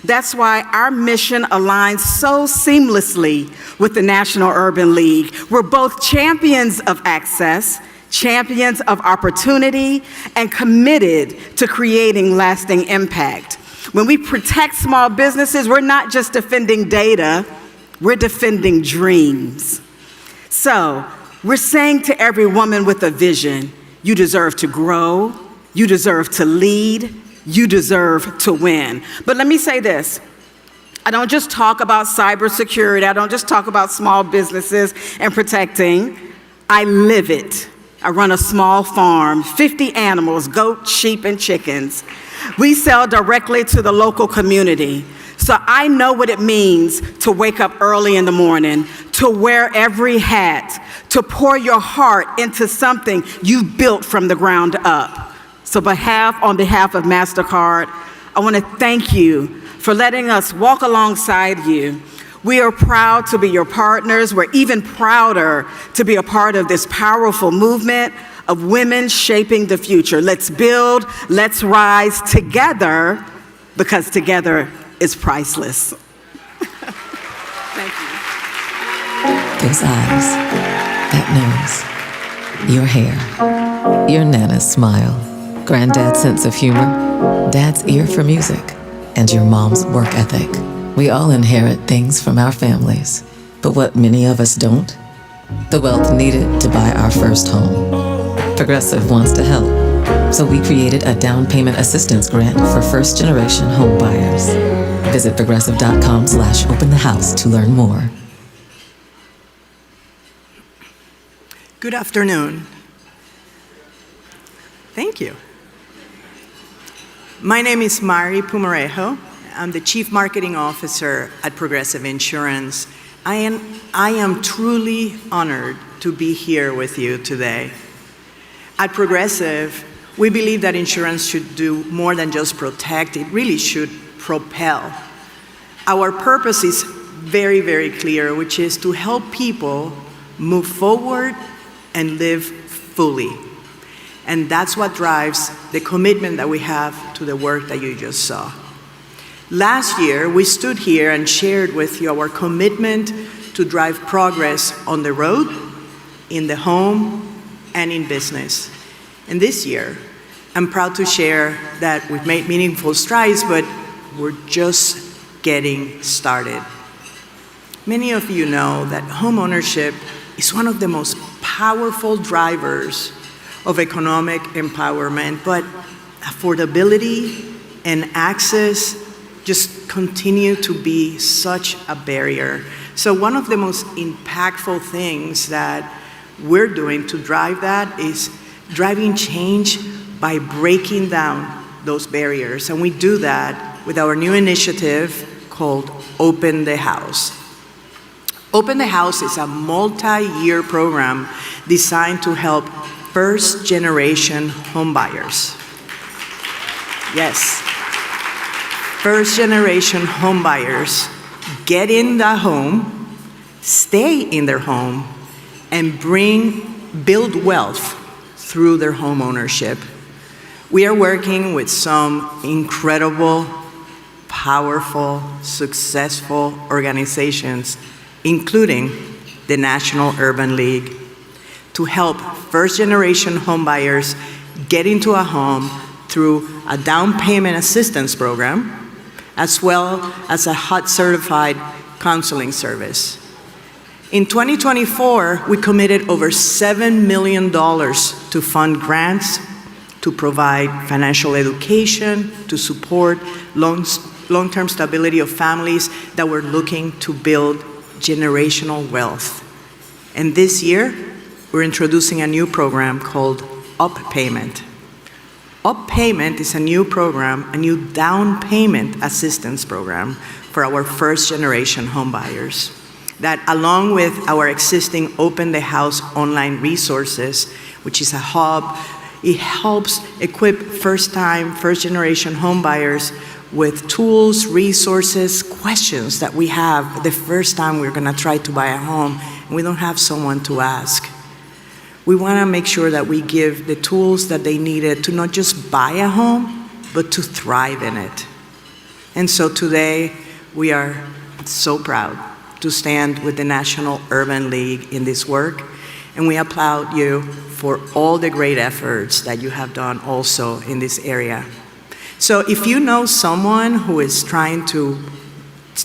Speaker 12: That's why our mission aligns so seamlessly with the National Urban League. We're both champions of access, champions of opportunity, and committed to creating lasting impact. When we protect small businesses, we're not just defending data, we're defending dreams. So, we're saying to every woman with a vision, you deserve to grow, you deserve to lead, you deserve to win. But let me say this. I don't just talk about cybersecurity, I don't just talk about small businesses and protecting, I live it. I run a small farm, 50 animals, goats, sheep, and chickens. We sell directly to the local community. So I know what it means to wake up early in the morning, to wear every hat, to pour your heart into something you built from the ground up. So on behalf of Mastercard, I want to thank you for letting us walk alongside you. We are proud to be your partners. We're even prouder to be a part of this powerful movement of women shaping the future. Let's build, let's rise together, because together is priceless. Thank you.
Speaker 8: Those eyes, that nose, your hair, your Nana's smile, Granddad's sense of humor, Dad's ear for music, and your mom's work ethic. We all inherit things from our families, but what many of us don't? The wealth needed to buy our first home. Progressive wants to help, so we created a down payment assistance grant for first-generation home buyers. Visit progressive.com/openthehouse to learn more.
Speaker 13: Good afternoon. Thank you. My name is Mari Pumarejo. I'm the Chief Marketing Officer at Progressive Insurance. I am truly honored to be here with you today. At Progressive, we believe that insurance should do more than just protect, it really should propel. Our purpose is very, very clear, which is to help people move forward and live fully. And that's what drives the commitment that we have to the work that you just saw. Last year, we stood here and shared with you our commitment to drive progress on the road, in the home, and in business. And this year, I'm proud to share that we've made meaningful strides, but we're just getting started. Many of you know that homeownership is one of the most powerful drivers of economic empowerment, but affordability and access just continue to be such a barrier. So one of the most impactful things that we're doing to drive that is driving change by breaking down those barriers. And we do that with our new initiative called Open the House. Open the House is a multi-year program designed to help first-generation homebuyers. Yes, first-generation homebuyers get in the home, stay in their home, and build wealth through their home ownership. We are working with some incredible, powerful, successful organizations, including the National Urban League, to help first-generation homebuyers get into a home through a down payment assistance program, as well as a HUD-certified counseling service. In 2024, we committed over $7 million to fund grants, to provide financial education, to support long-term stability of families that were looking to build generational wealth. And this year, we're introducing a new program called Up Payment. Up Payment is a new program, a new down payment assistance program for our first-generation homebuyers that, along with our existing Open the House online resources, which is a hub, it helps equip first-generation homebuyers with tools, resources, questions that we have the first time we're gonna try to buy a home and we don't have someone to ask. We wanna make sure that we give the tools that they needed to not just buy a home, but to thrive in it. And so today, we are so proud to stand with the National Urban League in this work, and we applaud you for all the great efforts that you have done also in this area. So if you know someone who is trying to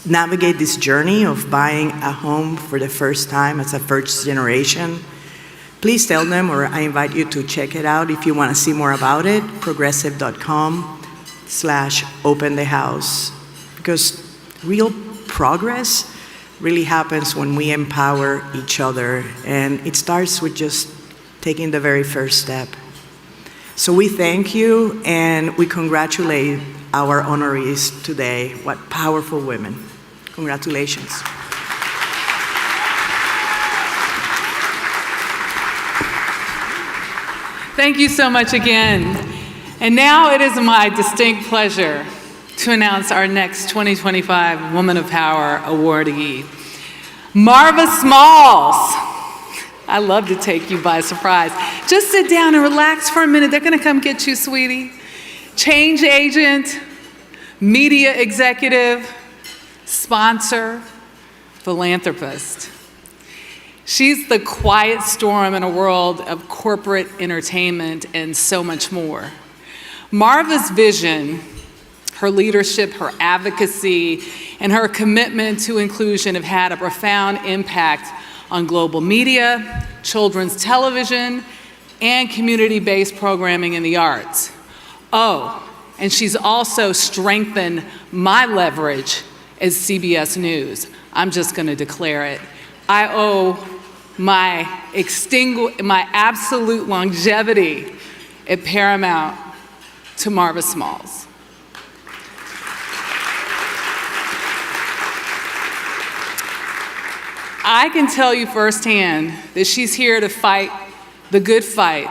Speaker 13: navigate this journey of buying a home for the first time as a first generation, please tell them, or I invite you to check it out if you want to see more about it, progressive.com/openthehouse. Because real progress really happens when we empower each other, and it starts with just taking the very first step. So we thank you, and we congratulate our honorees today. What powerful women. Congratulations.
Speaker 5: Thank you so much again. And now it is my distinct pleasure to announce our next 2025 Woman of Power awardee, Marva Smalls. I love to take you by surprise. Just sit down and relax for a minute. They're gonna come get you, sweetie. Change agent, media executive, sponsor, philanthropist. She's the quiet storm in a world of corporate entertainment and so much more. Marva's vision, her leadership, her advocacy, and her commitment to inclusion have had a profound impact on global media, children's television, and community-based programming in the arts. Oh, and she's also strengthened my leverage as CBS News. I'm just gonna declare it. I owe my absolute longevity at Paramount to Marva Smalls. I can tell you firsthand that she's here to fight the good fight,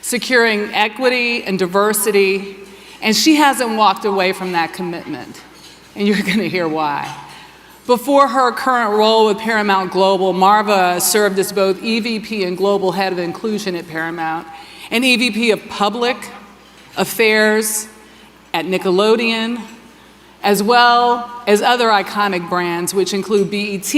Speaker 5: securing equity and diversity, and she hasn't walked away from that commitment, and you're gonna hear why. Before her current role with Paramount Global, Marva served as both EVP and Global Head of Inclusion at Paramount, and EVP of Public Affairs at Nickelodeon, as well as other iconic brands, which include BET,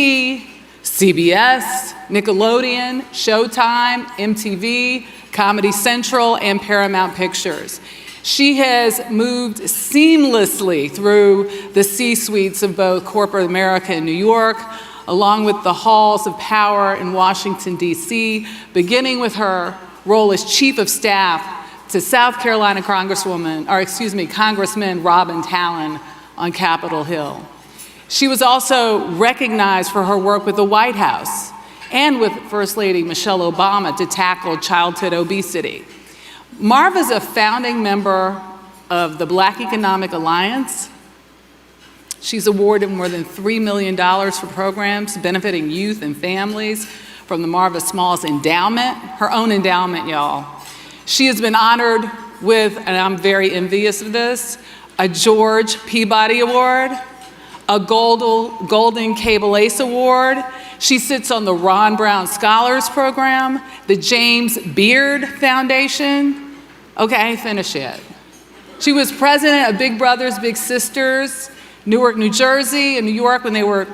Speaker 5: CBS, Nickelodeon, Showtime, MTV, Comedy Central, and Paramount Pictures. She has moved seamlessly through the C-suites of both corporate America and New York, along with the halls of power in Washington, D.C., beginning with her role as Chief of Staff to South Carolina Congressman Robin Talon on Capitol Hill. She was also recognized for her work with the White House and with First Lady Michelle Obama to tackle childhood obesity. Marva's a founding member of the Black Economic Alliance. She's awarded more than $3 million for programs benefiting youth and families from the Marva Smalls Endowment, her own endowment, y'all. She has been honored with, and I'm very envious of this, a George Peabody Award, a Golden Cable Ace Award. She sits on the Ron Brown Scholars Program, the James Beard Foundation. Okay, I ain't finished yet. She was president of Big Brothers Big Sisters, Newark, New Jersey, and New York when they were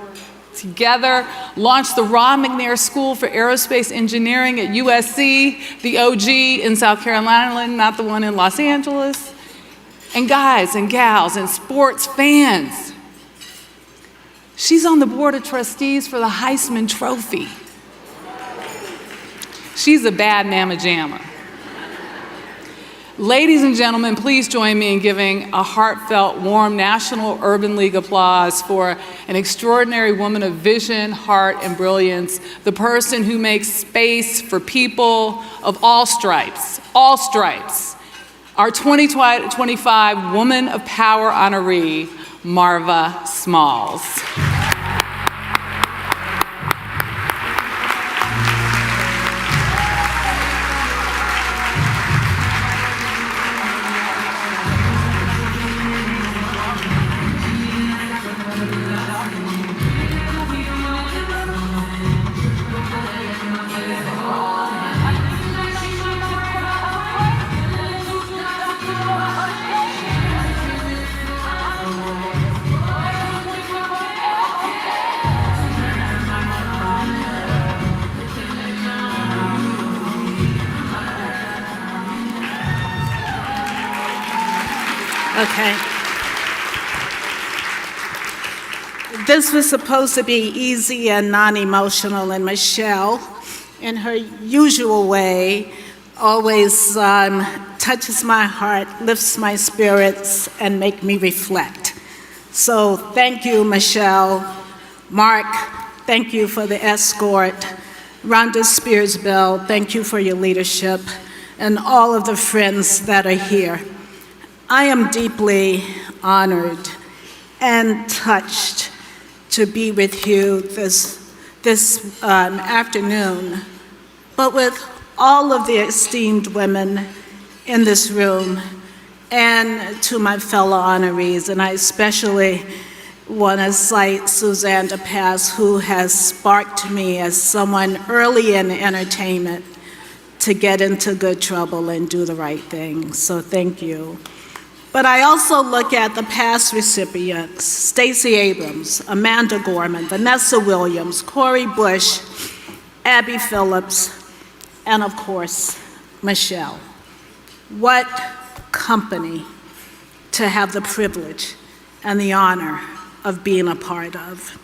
Speaker 5: together, launched the Ron McNair School for Aerospace Engineering at USC, the OG in South Carolina, not the one in Los Angeles. And guys and gals and sports fans, she's on the board of trustees for the Heisman Trophy. She's a bad mamma jamma. Ladies and gentlemen, please join me in giving a heartfelt, warm National Urban League applause for an extraordinary woman of vision, heart, and brilliance, the person who makes space for people of all stripes, our 2025 Woman of Power honoree, Marva Smalls.
Speaker 10: Okay. This was supposed to be easy and non-emotional, and Michelle, in her usual way, always touches my heart, lifts my spirits, and make me reflect. So thank you, Michelle. Mark, thank you for the escort. Rhonda Spears-Bell, thank you for your leadership, and all of the friends that are here. I am deeply honored and touched to be with you this afternoon, but with all of the esteemed women in this room, and to my fellow honorees, and I especially want to cite Suzanne de Passe, who has sparked me as someone early in entertainment to get into good trouble and do the right thing, so thank you. But I also look at the past recipients: Stacey Abrams, Amanda Gorman, Vanessa Williams, Cori Bush, Abby Phillips, and of course, Michelle. What company to have the privilege and the honor of being a part of.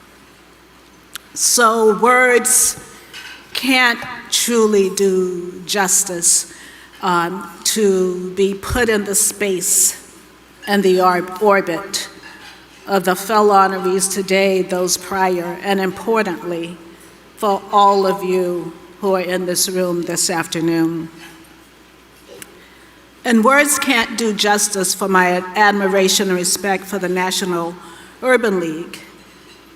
Speaker 10: So words can't truly do justice to be put in the space and the orbit of the fellow honorees today, those prior, and importantly, for all of you who are in this room this afternoon. And words can't do justice for my admiration and respect for the National Urban League.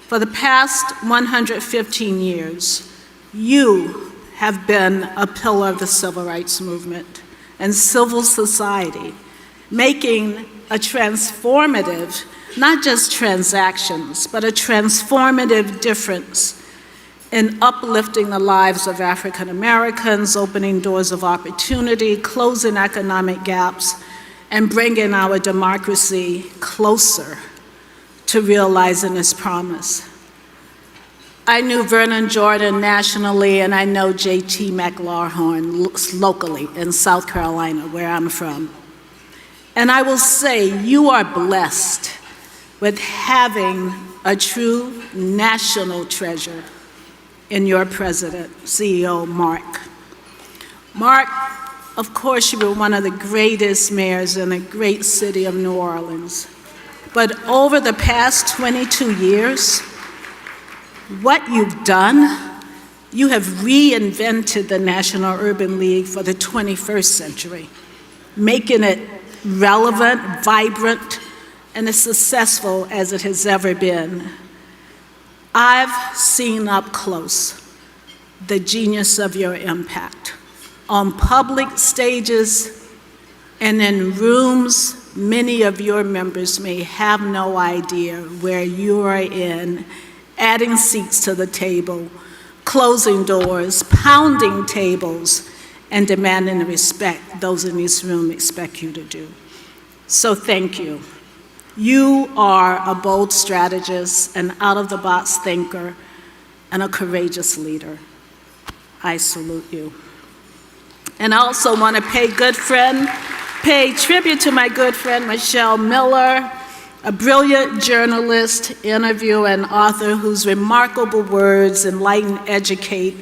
Speaker 10: For the past 115 years, you have been a pillar of the civil rights movement and civil society, making a transformative, not just transactions, but a transformative difference in uplifting the lives of African Americans, opening doors of opportunity, closing economic gaps, and bringing our democracy closer to realizing its promise. I knew Vernon Jordan nationally, and I know J.T. McLaughlin locally in South Carolina, where I'm from. And I will say, you are blessed with having a true national treasure in your president, CEO Mark. Mark, of course, you were one of the greatest mayors in the great city of New Orleans. But over the past 22 years, what you've done, you have reinvented the National Urban League for the 21st century, making it relevant, vibrant, and as successful as it has ever been. I've seen up close the genius of your impact on public stages and in rooms many of your members may have no idea where you are in, adding seats to the table, closing doors, pounding tables, and demanding the respect those in this room expect you to do. So thank you. You are a bold strategist, an out-of-the-box thinker, and a courageous leader. I salute you. And I also want to pay tribute to my good friend, Michelle Miller, a brilliant journalist, interviewer, and author whose remarkable words enlighten, educate,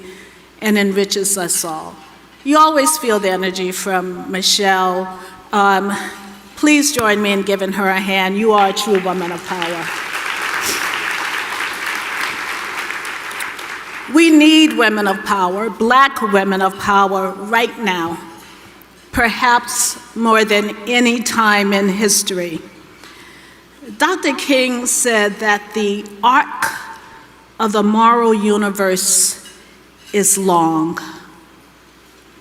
Speaker 10: and enriches us all. You always feel the energy from Michelle. Please join me in giving her a hand. You are a true woman of power. We need women of power, Black women of power, right now, perhaps more than any time in history. Dr. King said that the arc of the moral universe is long,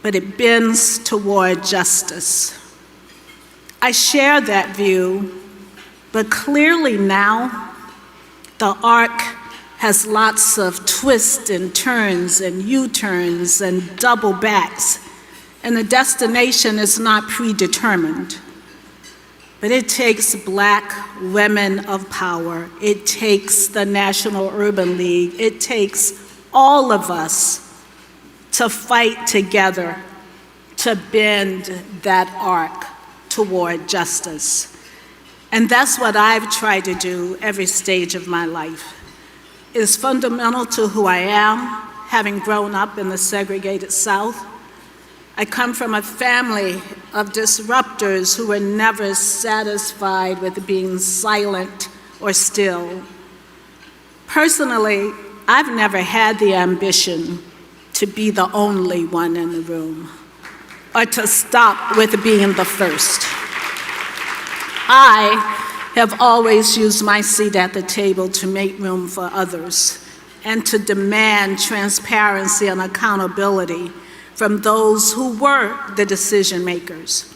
Speaker 10: but it bends toward justice. I share that view, but clearly now, the arc has lots of twists and turns and U-turns and double backs, and the destination is not predetermined. But it takes Black women of power. It takes the National Urban League. It takes all of us to fight together to bend that arc toward justice. And that's what I've tried to do every stage of my life. It is fundamental to who I am, having grown up in the segregated South. I come from a family of disruptors who were never satisfied with being silent or still. Personally, I've never had the ambition to be the only one in the room or to stop with being the first. I have always used my seat at the table to make room for others and to demand transparency and accountability from those who were the decision makers.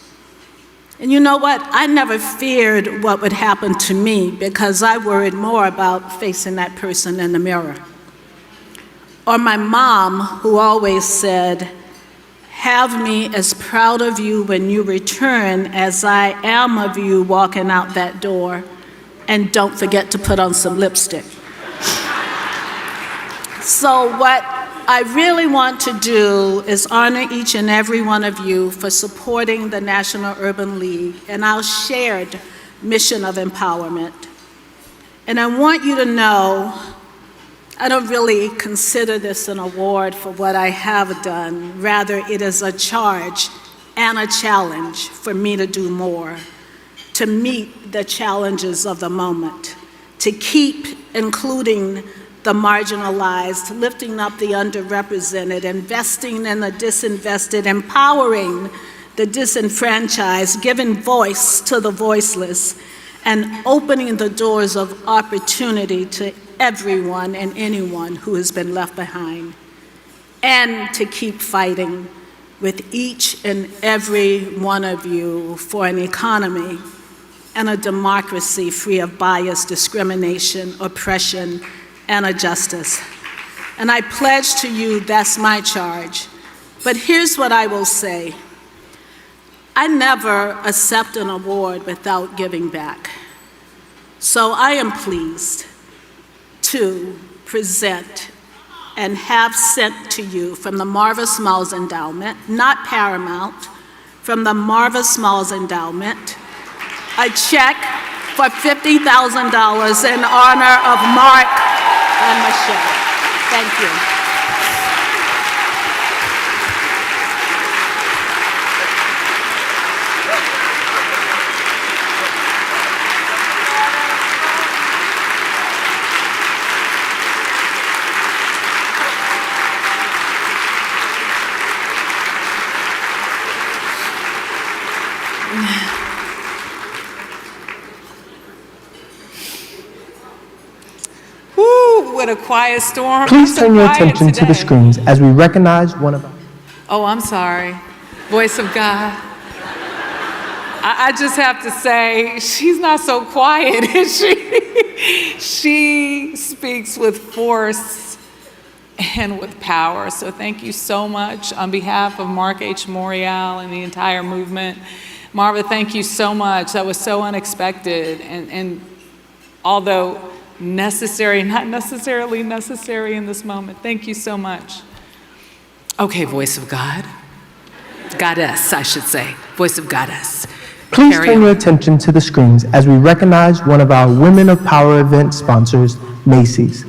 Speaker 10: And you know what? I never feared what would happen to me because I worried more about facing that person in the mirror. Or my mom, who always said, "Have me as proud of you when you return as I am of you walking out that door, and don't forget to put on some lipstick." So what I really want to do is honor each and every one of you for supporting the National Urban League and our shared mission of empowerment. And I want you to know, I don't really consider this an award for what I have done. Rather, it is a charge and a challenge for me to do more, to meet the challenges of the moment, to keep including the marginalized, lifting up the underrepresented, investing in the disinvested, empowering the disenfranchised, giving voice to the voiceless, and opening the doors of opportunity to everyone and anyone who has been left behind, and to keep fighting with each and every one of you for an economy and a democracy free of bias, discrimination, oppression, and a justice. And I pledge to you that's my charge. But here's what I will say. I never accept an award without giving back. So I am pleased to present and have sent to you from the Marva Smalls Endowment, not Paramount, from the Marva Smalls Endowment, a check for $50,000 in honor of Mark and Michelle. Thank you.
Speaker 5: What a quiet storm.
Speaker 2: Please
Speaker 5: So
Speaker 2: turn your
Speaker 5: quiet
Speaker 2: attention to the
Speaker 5: today.
Speaker 2: screens as we recognize one of our...
Speaker 5: Oh, I'm sorry. Voice of God. I just have to say, she's not so quiet, is she? She speaks with force and with power. So thank you so much on behalf of Mark H. Morial and the entire movement. Marva, thank you so much. That was so unexpected. And although necessary, not necessarily necessary in this moment. Thank you so much. Okay, voice of God. Goddess, I should say. Voice of Goddess.
Speaker 2: Please
Speaker 5: Carry
Speaker 2: turn
Speaker 5: on.
Speaker 2: your attention to the screens as we recognize one of our Women of Power event sponsors, Macy's.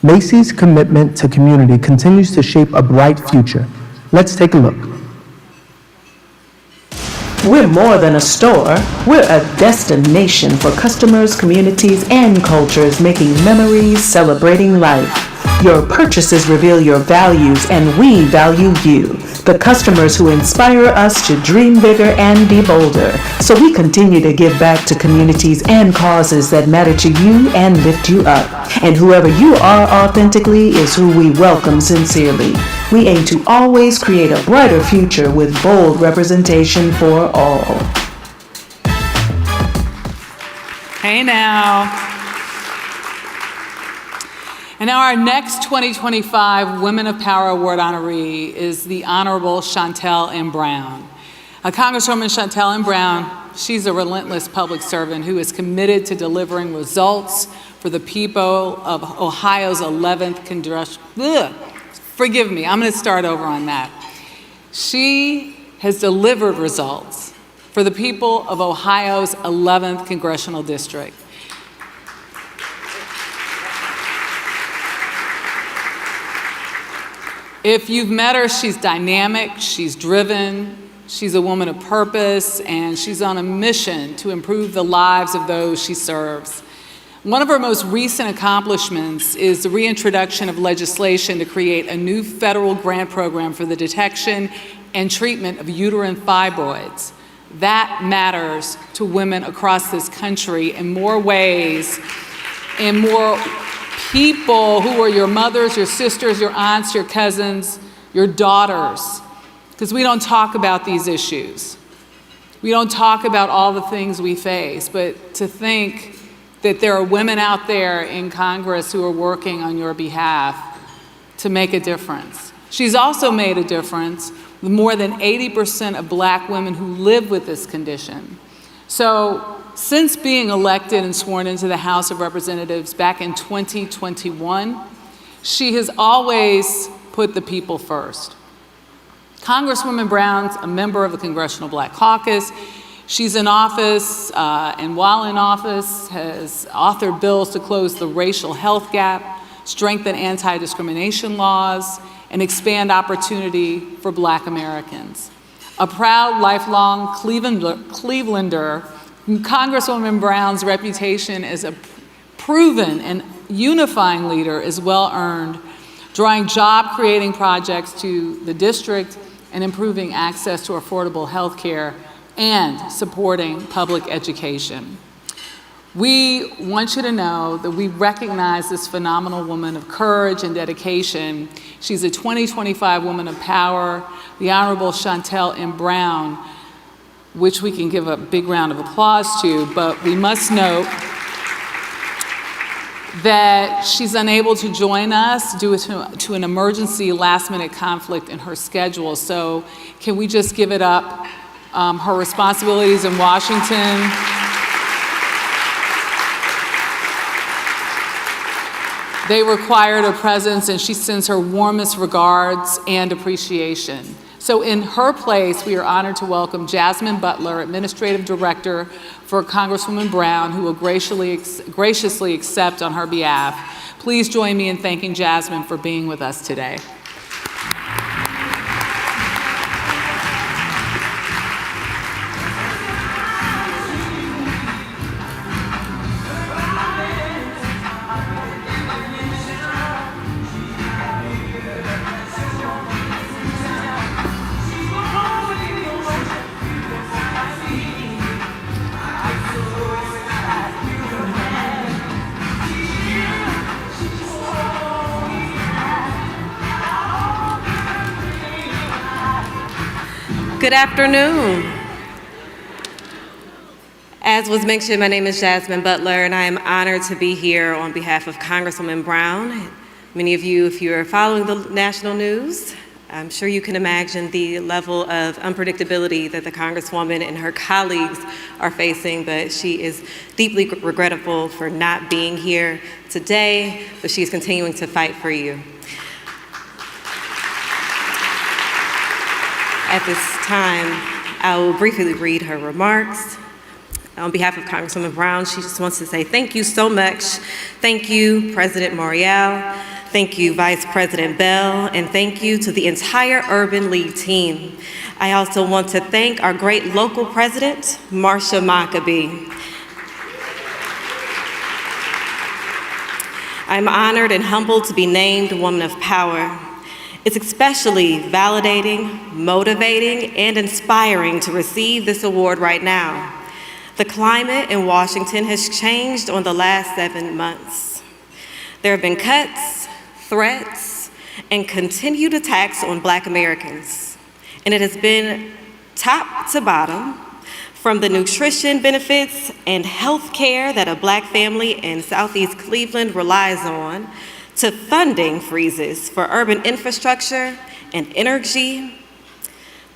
Speaker 2: Macy's commitment to community continues to shape a bright future. Let's take a look.
Speaker 14: We're more than a store. We're a destination for customers, communities, and cultures making memories, celebrating life. Your purchases reveal your values, and we value you, the customers who inspire us to dream bigger and be bolder. So we continue to give back to communities and causes that matter to you and lift you up. And whoever you are authentically is who we welcome sincerely. We aim to always create a brighter future with bold representation for all.
Speaker 5: Hey now. And now our next 2025 Women of Power Award honoree is the Honorable Shantel M. Brown. Congresswoman Shantel M. Brown, she's a relentless public servant who is committed to delivering results for the people of Ohio's 11th congressional. Forgive me, I'm going to start over on that. She has delivered results for the people of Ohio's 11th Congressional District. If you've met her, she's dynamic, she's driven, she's a woman of purpose, and she's on a mission to improve the lives of those she serves. One of her most recent accomplishments is the reintroduction of legislation to create a new federal grant program for the detection and treatment of uterine fibroids. That matters to women across this country in more ways, and more people who are your mothers, your sisters, your aunts, your cousins, your daughters, because we don't talk about these issues. We don't talk about all the things we face, but to think that there are women out there in Congress who are working on your behalf to make a difference. She's also made a difference with more than 80% of Black women who live with this condition. So since being elected and sworn into the House of Representatives back in 2021, she has always put the people first. Congresswoman Brown's a member of the Congressional Black Caucus. She's in office, and while in office, has authored bills to close the racial health gap, strengthen anti-discrimination laws, and expand opportunity for Black Americans. A proud, lifelong Clevelander, Congresswoman Brown's reputation as a proven and unifying leader is well earned, drawing job-creating projects to the district and improving access to affordable health care and supporting public education. We want you to know that we recognize this phenomenal woman of courage and dedication. She's a 2025 Woman of Power, the Honorable Shantel M. Brown, which we can give a big round of applause to, but we must note that she's unable to join us due to an emergency last-minute conflict in her schedule. So can we just give it up? Her responsibilities in Washington. They required her presence, and she sends her warmest regards and appreciation. So in her place, we are honored to welcome Jasmine Butler, Administrative Director for Congresswoman Brown, who will graciously accept on her behalf. Please join me in thanking Jasmine for being with us today.
Speaker 15: Good afternoon. As was mentioned, my name is Jasmine Butler, and I am honored to be here on behalf of Congresswoman Brown. Many of you, if you are following the national news, I'm sure you can imagine the level of unpredictability that the Congresswoman and her colleagues are facing, but she is deeply regretful for not being here today, but she's continuing to fight for you. At this time, I will briefly read her remarks. On behalf of Congresswoman Brown, she just wants to say thank you so much. Thank you, President Morial. Thank you, Vice President Bell. And thank you to the entire Urban League team. I also want to thank our great local president, Marsha Maccabee. I'm honored and humbled to be named Woman of Power. It's especially validating, motivating, and inspiring to receive this award right now. The climate in Washington has changed on the last 7 months. There have been cuts, threats, and continued attacks on Black Americans. And it has been top to bottom, from the nutrition benefits and health care that a Black family in Southeast Cleveland relies on, to funding freezes for urban infrastructure and energy,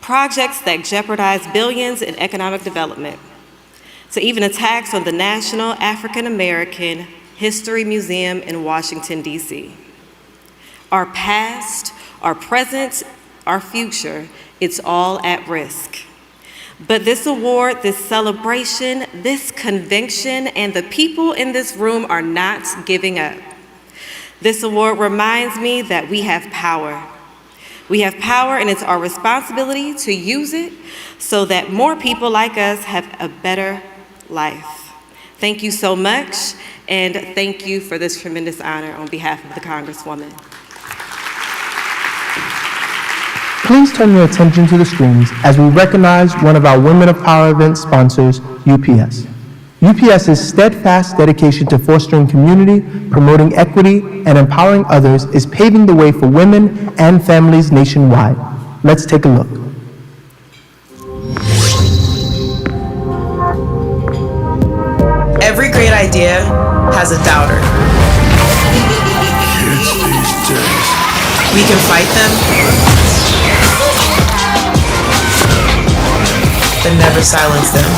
Speaker 15: projects that jeopardize billions in economic development, to even attacks on the National African American History Museum in Washington, D.C. Our past, our present, our future, it's all at risk. But this award, this celebration, this conviction, and the people in this room are not giving up. This award reminds me that we have power. We have power, and it's our responsibility to use it so that more people like us have a better life. Thank you so much, and thank you for this tremendous honor on behalf of the Congresswoman.
Speaker 2: Please turn your attention to the screens as we recognize one of our Women of Power event sponsors, UPS. UPS's steadfast dedication to fostering community, promoting equity, and empowering others is paving the way for women and families nationwide. Let's take a look.
Speaker 16: Every great idea has a doubter.
Speaker 17: Kids these days.
Speaker 16: We can fight them, but never silence them.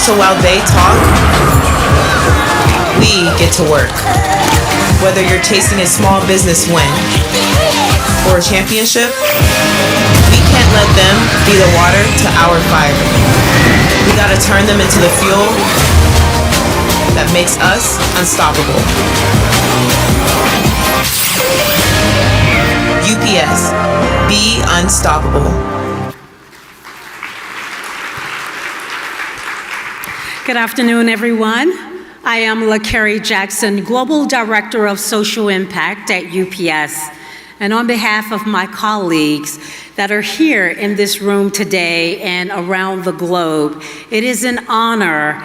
Speaker 16: So while they talk, we get to work. Whether you're chasing a small business win or a championship, we can't let them be the water to our fire. We gotta turn them into the fuel that makes us unstoppable. UPS, be unstoppable.
Speaker 18: Good afternoon, everyone. I am LaCarrie Jackson, Global Director of Social Impact at UPS. And on behalf of my colleagues that are here in this room today and around the globe, it is an honor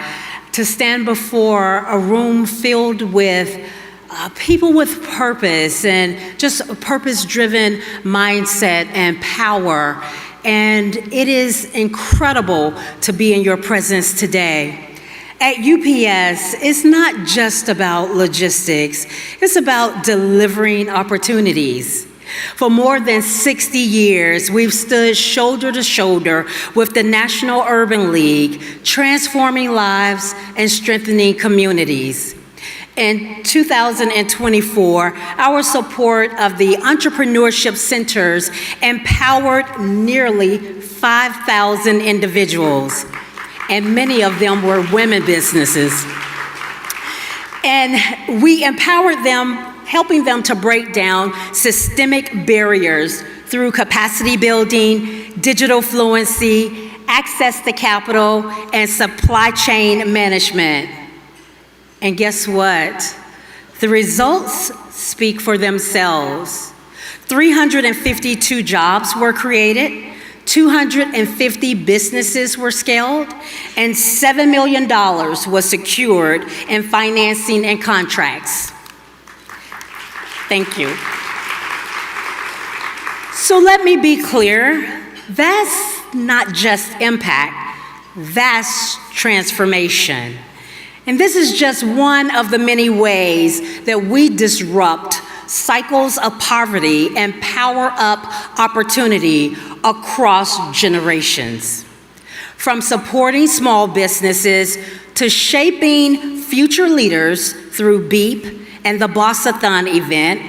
Speaker 18: to stand before a room filled with people with purpose and just a purpose-driven mindset and power. And it is incredible to be in your presence today. At UPS, it's not just about logistics, it's about delivering opportunities. For more than 60 years, we've stood shoulder to shoulder with the National Urban League, transforming lives and strengthening communities. In 2024, our support of the entrepreneurship centers empowered nearly 5,000 individuals, and many of them were women businesses. And we empowered them, helping them to break down systemic barriers through capacity building, digital fluency, access to capital, and supply chain management. And guess what? The results speak for themselves. 352 jobs were created, 250 businesses were scaled, and $7 million was secured in financing and contracts. Thank you. So let me be clear, that's not just impact, that's transformation. And this is just one of the many ways that we disrupt cycles of poverty and power up opportunity across generations. From supporting small businesses to shaping future leaders through BEEP and the Bossathon event,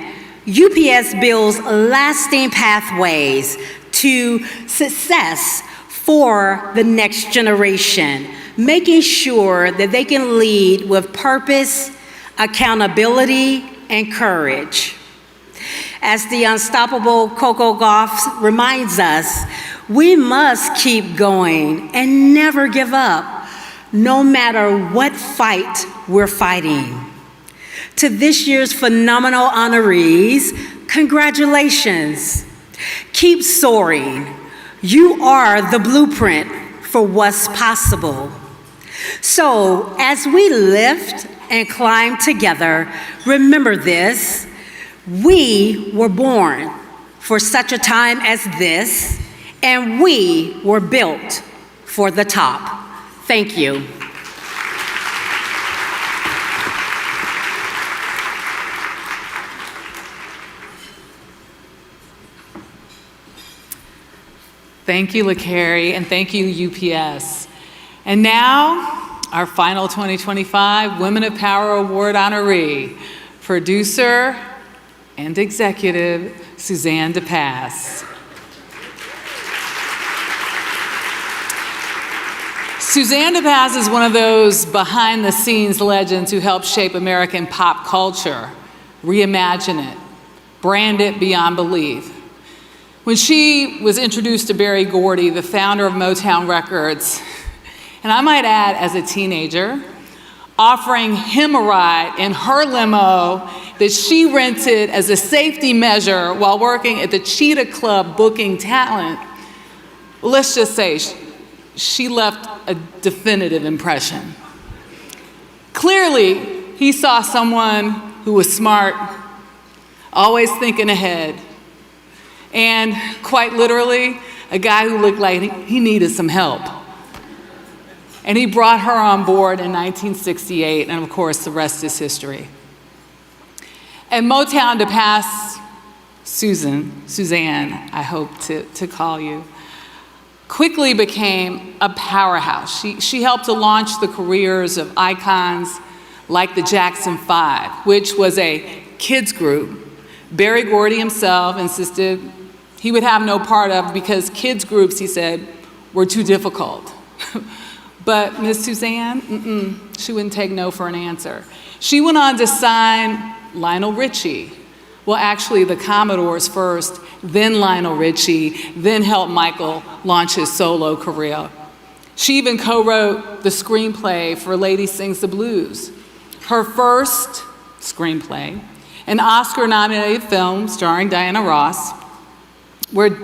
Speaker 18: UPS builds lasting pathways to success for the next generation, making sure that they can lead with purpose, accountability, and courage. As the unstoppable Coco Gauff reminds us, we must keep going and never give up, no matter what fight we're fighting. To this year's phenomenal honorees, congratulations. Keep soaring. You are the blueprint for what's possible. So, as we lift and climb together, remember this: we were born for such a time as this, and we were built for the top. Thank you.
Speaker 5: Thank you, LaCarrie, and thank you, UPS. And now, our final 2025 Women of Power Award honoree, producer and executive, Suzanne de Passe. Suzanne de Passe is one of those behind-the-scenes legends who helped shape American pop culture, reimagine it, brand it beyond belief. When she was introduced to Berry Gordy, the founder of Motown Records, and I might add, as a teenager, offering him a ride in her limo that she rented as a safety measure while working at the Cheetah Club booking talent, well, let's just say she left a definitive impression. Clearly, he saw someone who was smart, always thinking ahead, and quite literally, a guy who looked like he needed some help. And he brought her on board in 1968, and of course, the rest is history. At Motown de Passe, Suzanne, I hope to call you, quickly became a powerhouse. She helped to launch the careers of icons like the Jackson 5, which was a kids group Berry Gordy himself insisted he would have no part of because kids groups, he said, were too difficult. But Miss Suzanne, she wouldn't take no for an answer. She went on to sign Lionel Richie. Well, actually, the Commodores first, then Lionel Richie, then helped Michael launch his solo career. She even co-wrote the screenplay for Lady Sings the Blues, her first screenplay, an Oscar-nominated film starring Diana Ross, where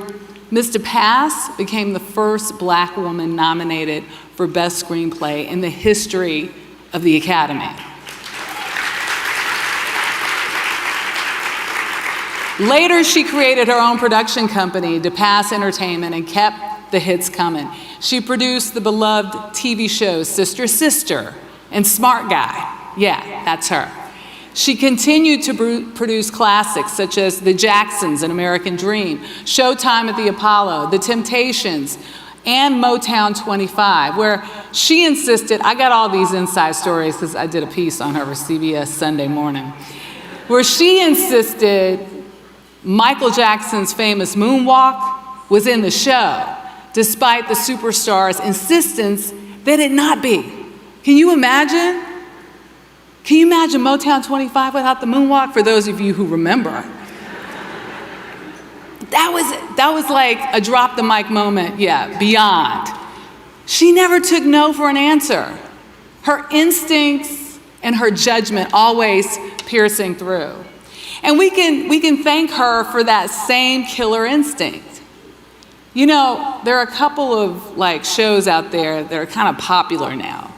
Speaker 5: Ms. de Passe became the first Black woman nominated for Best Screenplay in the history of the Academy. Later, she created her own production company, De Passe Entertainment, and kept the hits coming. She produced the beloved TV shows Sister Sister and Smart Guy. Yeah, that's her. She continued to produce classics such as The Jacksons and American Dream, Showtime at the Apollo, The Temptations, and Motown 25, where she insisted, I got all these inside stories because I did a piece on her for CBS Sunday Morning, where she insisted Michael Jackson's famous moonwalk was in the show, despite the superstar's insistence that it not be. Can you imagine? Can you imagine Motown 25 without the moonwalk? For those of you who remember. That was like a drop the mic moment, yeah, beyond. She never took no for an answer. Her instincts and her judgment always piercing through. And we can thank her for that same killer instinct. You know, there are a couple of shows out there that are kind of popular now.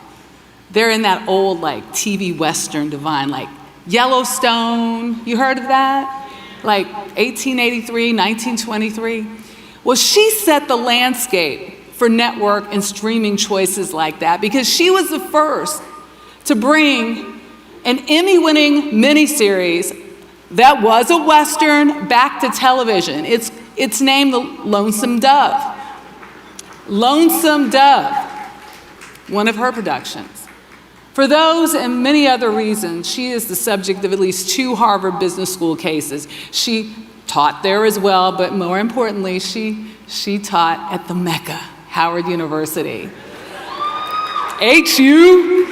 Speaker 5: They're in that old TV Western divine, like Yellowstone. You heard of that? Like 1883, 1923. Well, she set the landscape for network and streaming choices like that because she was the first to bring an Emmy-winning miniseries that was a Western back to television. It's named The Lonesome Dove. Lonesome Dove, one of her productions. For those and many other reasons, she is the subject of at least 2 Harvard Business School cases. She taught there as well, but more importantly, she taught at the Mecca, Howard University. HU.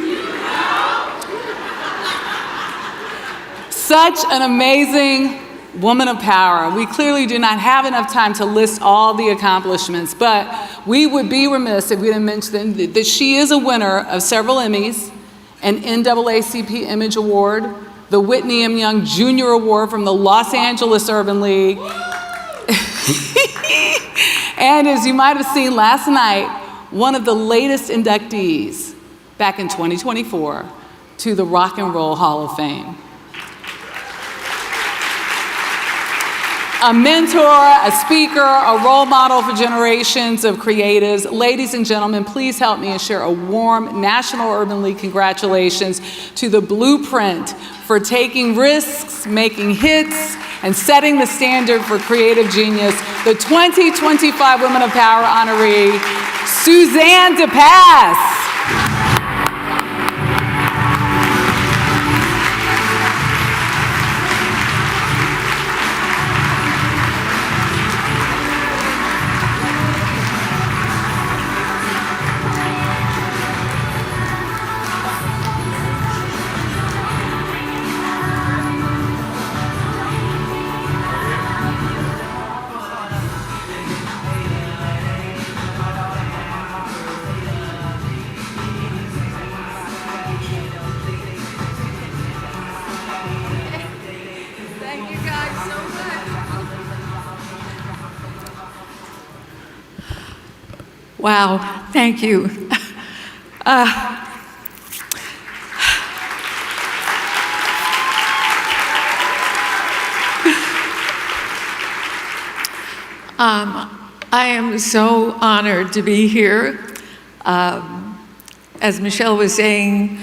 Speaker 5: Such an amazing woman of power. We clearly do not have enough time to list all the accomplishments, but we would be remiss if we didn't mention that she is a winner of several Emmys, an NAACP Image Award, the Whitney M. Young Jr. Award from the Los Angeles Urban League, and as you might have seen last night, one of the latest inductees back in 2024 to the Rock and Roll Hall of Fame. A mentor, a speaker, a role model for generations of creatives. Ladies and gentlemen, please help me share a warm National Urban League congratulations to the blueprint for taking risks, making hits, and setting the standard for creative genius, the 2025 Women of Power honoree, Suzanne de Passe.
Speaker 17: Wow, thank you. I am so honored to be here. As Michelle was saying,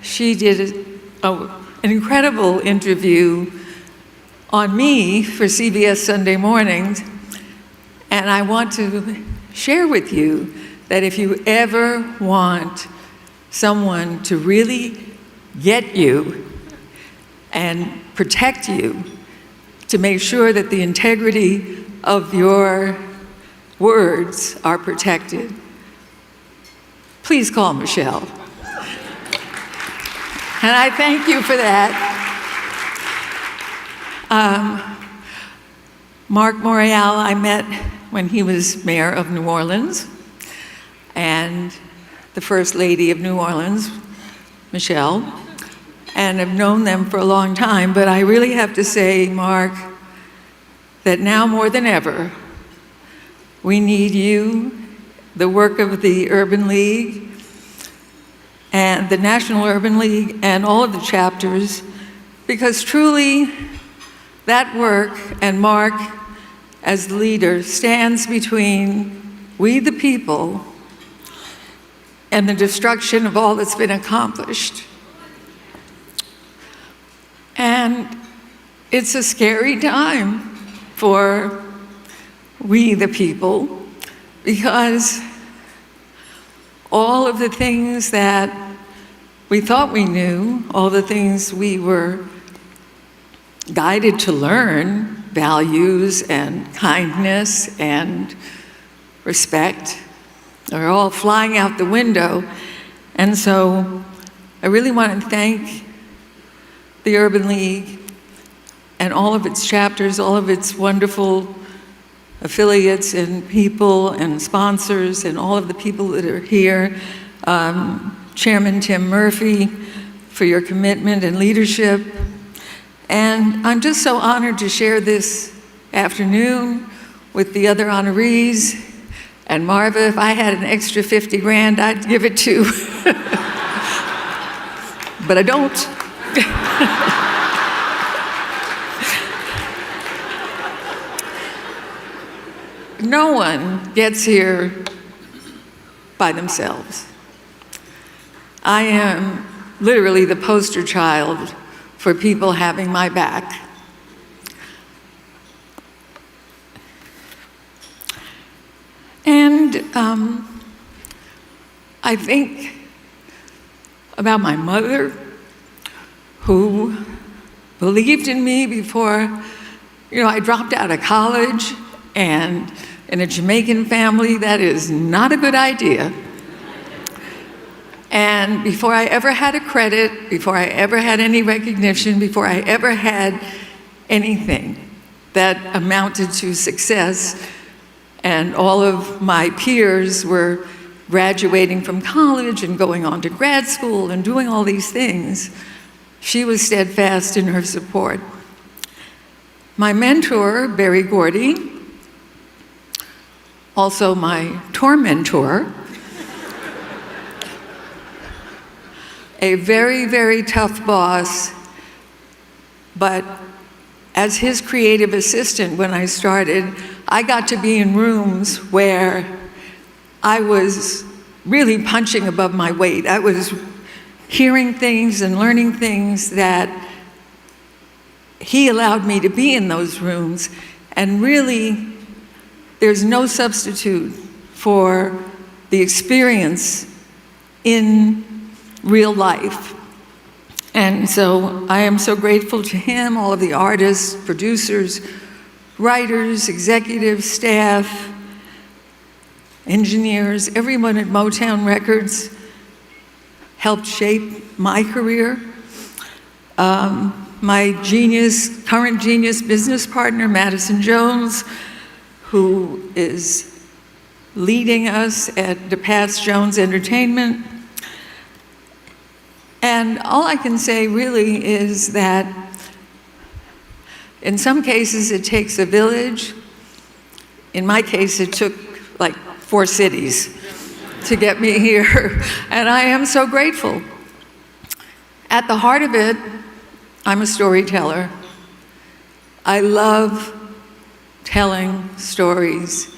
Speaker 17: she did an incredible interview on me for CBS Sunday Mornings, and I want to share with you that if you ever want someone to really get you and protect you, to make sure that the integrity of your words are protected, please call Michelle. And I thank you for that. Mark Morial, I met when he was mayor of New Orleans, and the First Lady of New Orleans, Michelle, and I've known them for a long time, but I really have to say, Mark, that now more than ever, we need you, the work of the Urban League, and the National Urban League, and all of the chapters, because truly, that work, and Mark, as the leader, stands between we the people and the destruction of all that's been accomplished. And it's a scary time for we the people, because all of the things that we thought we knew, all the things we were guided to learn, values and kindness and respect, are all flying out the window. And so I really want to thank the Urban League and all of its chapters, all of its wonderful affiliates and people and sponsors and all of the people that are here. Chairman Tim Murphy, for your commitment and leadership. And I'm just so honored to share this afternoon with the other honorees. And Marva, if I had an extra 50 grand, I'd give it to. But I don't. No one gets here by themselves. I am literally the poster child for people having my back. And I think about my mother, who believed in me before, I dropped out of college, and in a Jamaican family, that is not a good idea. And before I ever had a credit, before I ever had any recognition, before I ever had anything that amounted to success, and all of my peers were graduating from college and going on to grad school and doing all these things, she was steadfast in her support. My mentor, Barry Gordy, also my tormentor, a very, very tough boss, but as his creative assistant when I started, I got to be in rooms where I was really punching above my weight. I was hearing things and learning things that he allowed me to be in those rooms, and really, there's no substitute for the experience in real life. And so I am so grateful to him, all of the artists, producers, writers, executives, staff, engineers, everyone at Motown Records helped shape my career. My current genius business partner, Madison Jones, who is leading us at De Passe Jones Entertainment. And all I can say really is that in some cases it takes a village. In my case, it took like 4 cities to get me here, and I am so grateful. At the heart of it, I'm a storyteller. I love telling stories.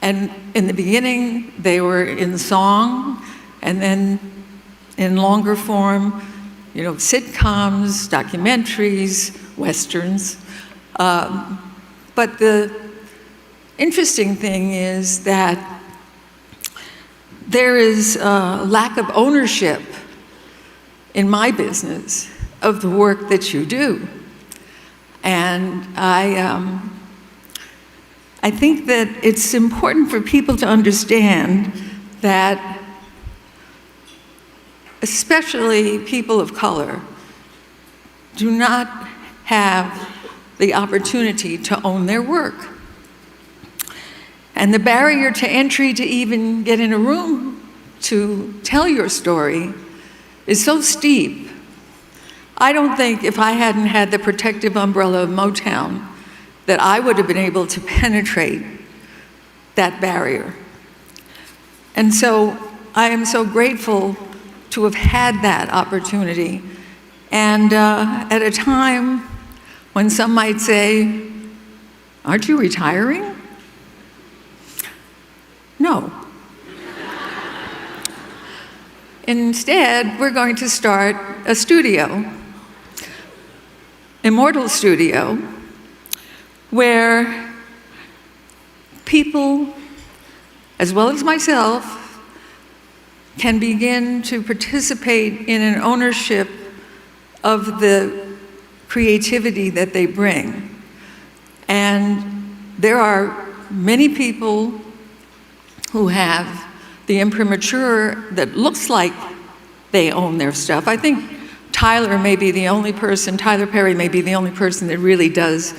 Speaker 17: And in the beginning, they were in song, and then in longer form, you know, sitcoms, documentaries, westerns. But the interesting thing is that there is a lack of ownership in my business of the work that you do. And I think that it's important for people to understand that, especially people of color, do not have the opportunity to own their work. And the barrier to entry to even get in a room to tell your story is so steep. I don't think if I hadn't had the protective umbrella of Motown that I would have been able to penetrate that barrier. And so I am so grateful to have had that opportunity. And at a time when some might say, aren't you retiring? No. Instead, we're going to start a studio, Immortal Studio, where people, as well as myself, can begin to participate in an ownership of the creativity that they bring. And there are many people who have the imprimatur that looks like they own their stuff. I think Tyler Perry may be the only person that really does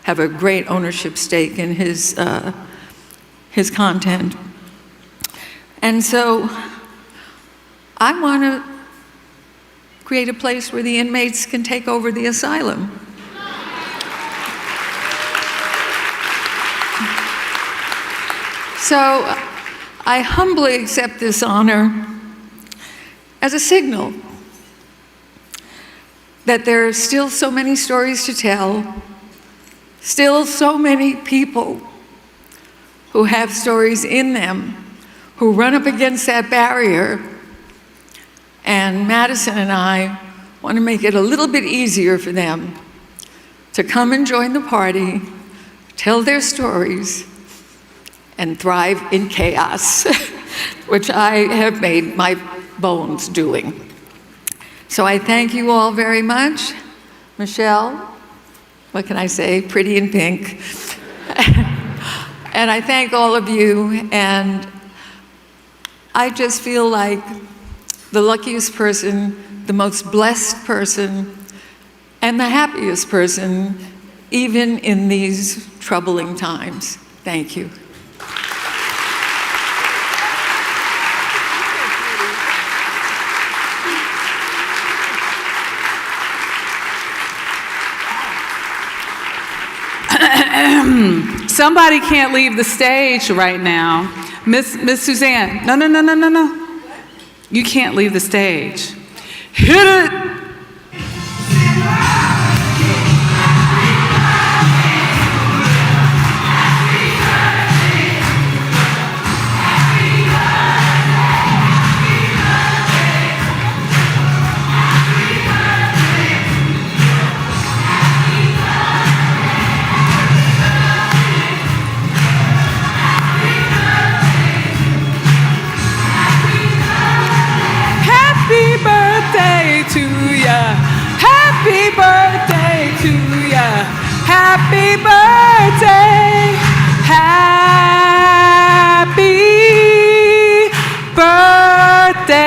Speaker 17: have a great ownership stake in his content. And so I want to create a place where the inmates can take over the asylum. So I humbly accept this honor as a signal that there are still so many stories to tell, still so many people who have stories in them, who run up against that barrier. And Madison and I want to make it a little bit easier for them to come and join the party, tell their stories, and thrive in chaos, which I have made my bones doing. So I thank you all very much. Michelle, what can I say? Pretty in pink. And I thank all of you, and I just feel like the luckiest person, the most blessed person, and the happiest person, even in these troubling times. Thank you.
Speaker 5: Somebody can't leave the stage right now. Miss Suzanne, no. You can't leave the stage. Hit it! Happy birthday to ya. Happy birthday. Happy birthday.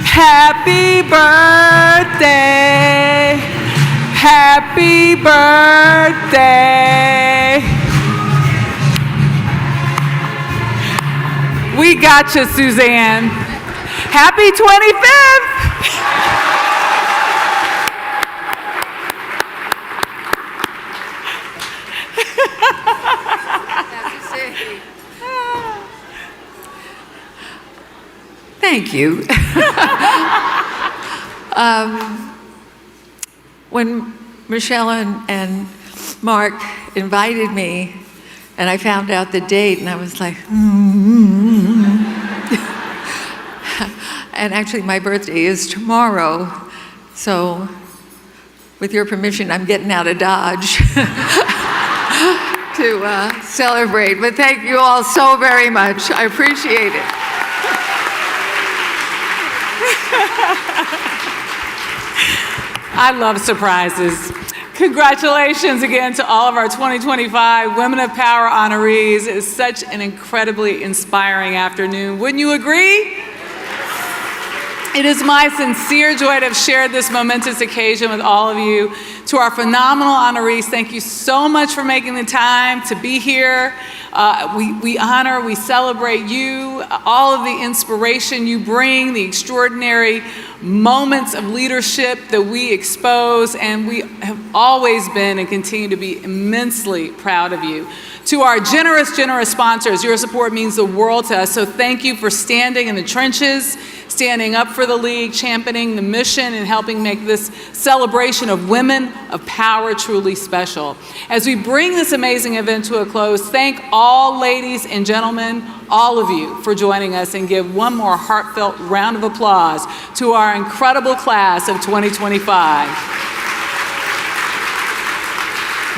Speaker 5: Happy birthday. Happy birthday. We got you, Suzanne. Happy 25th.
Speaker 17: Thank you. When Michelle and Mark invited me, and I found out the date, and I was like, And actually, my birthday is tomorrow, so with your permission, I'm getting out of Dodge to celebrate. But thank you all so very much. I appreciate it.
Speaker 5: I love surprises. Congratulations again to all of our 2025 Women of Power honorees. It's such an incredibly inspiring afternoon. Wouldn't you agree? It is my sincere joy to have shared this momentous occasion with all of you. To our phenomenal honorees, thank you so much for making the time to be here. We honor, we celebrate you, all of the inspiration you bring, the extraordinary moments of leadership that we expose, and we have always been and continue to be immensely proud of you. To our generous sponsors, your support means the world to us, so thank you for standing in the trenches, standing up for the league, championing the mission, and helping make this celebration of women of power truly special. As we bring this amazing event to a close, thank all ladies and gentlemen, all of you, for joining us, and give one more heartfelt round of applause to our incredible class of 2025.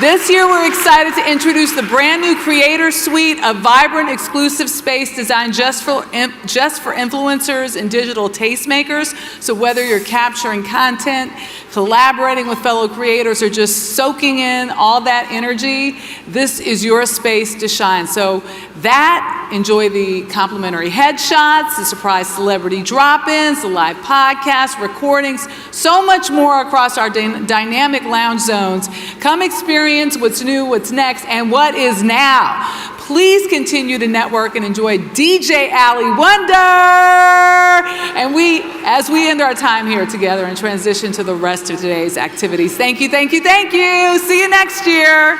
Speaker 5: This year, we're excited to introduce the brand new Creator Suite, a vibrant, exclusive space designed just for influencers and digital tastemakers. So whether you're capturing content, collaborating with fellow creators, or just soaking in all that energy, this is your space to shine. So enjoy the complimentary headshots, the surprise celebrity drop-ins, the live podcasts, recordings, so much more across our dynamic lounge zones. Come experience what's new, what's next, and what is now. Please continue to network and enjoy DJ Alley Wonder. And as we end our time here together and transition to the rest of today's activities, thank you, thank you, thank you. See you next year.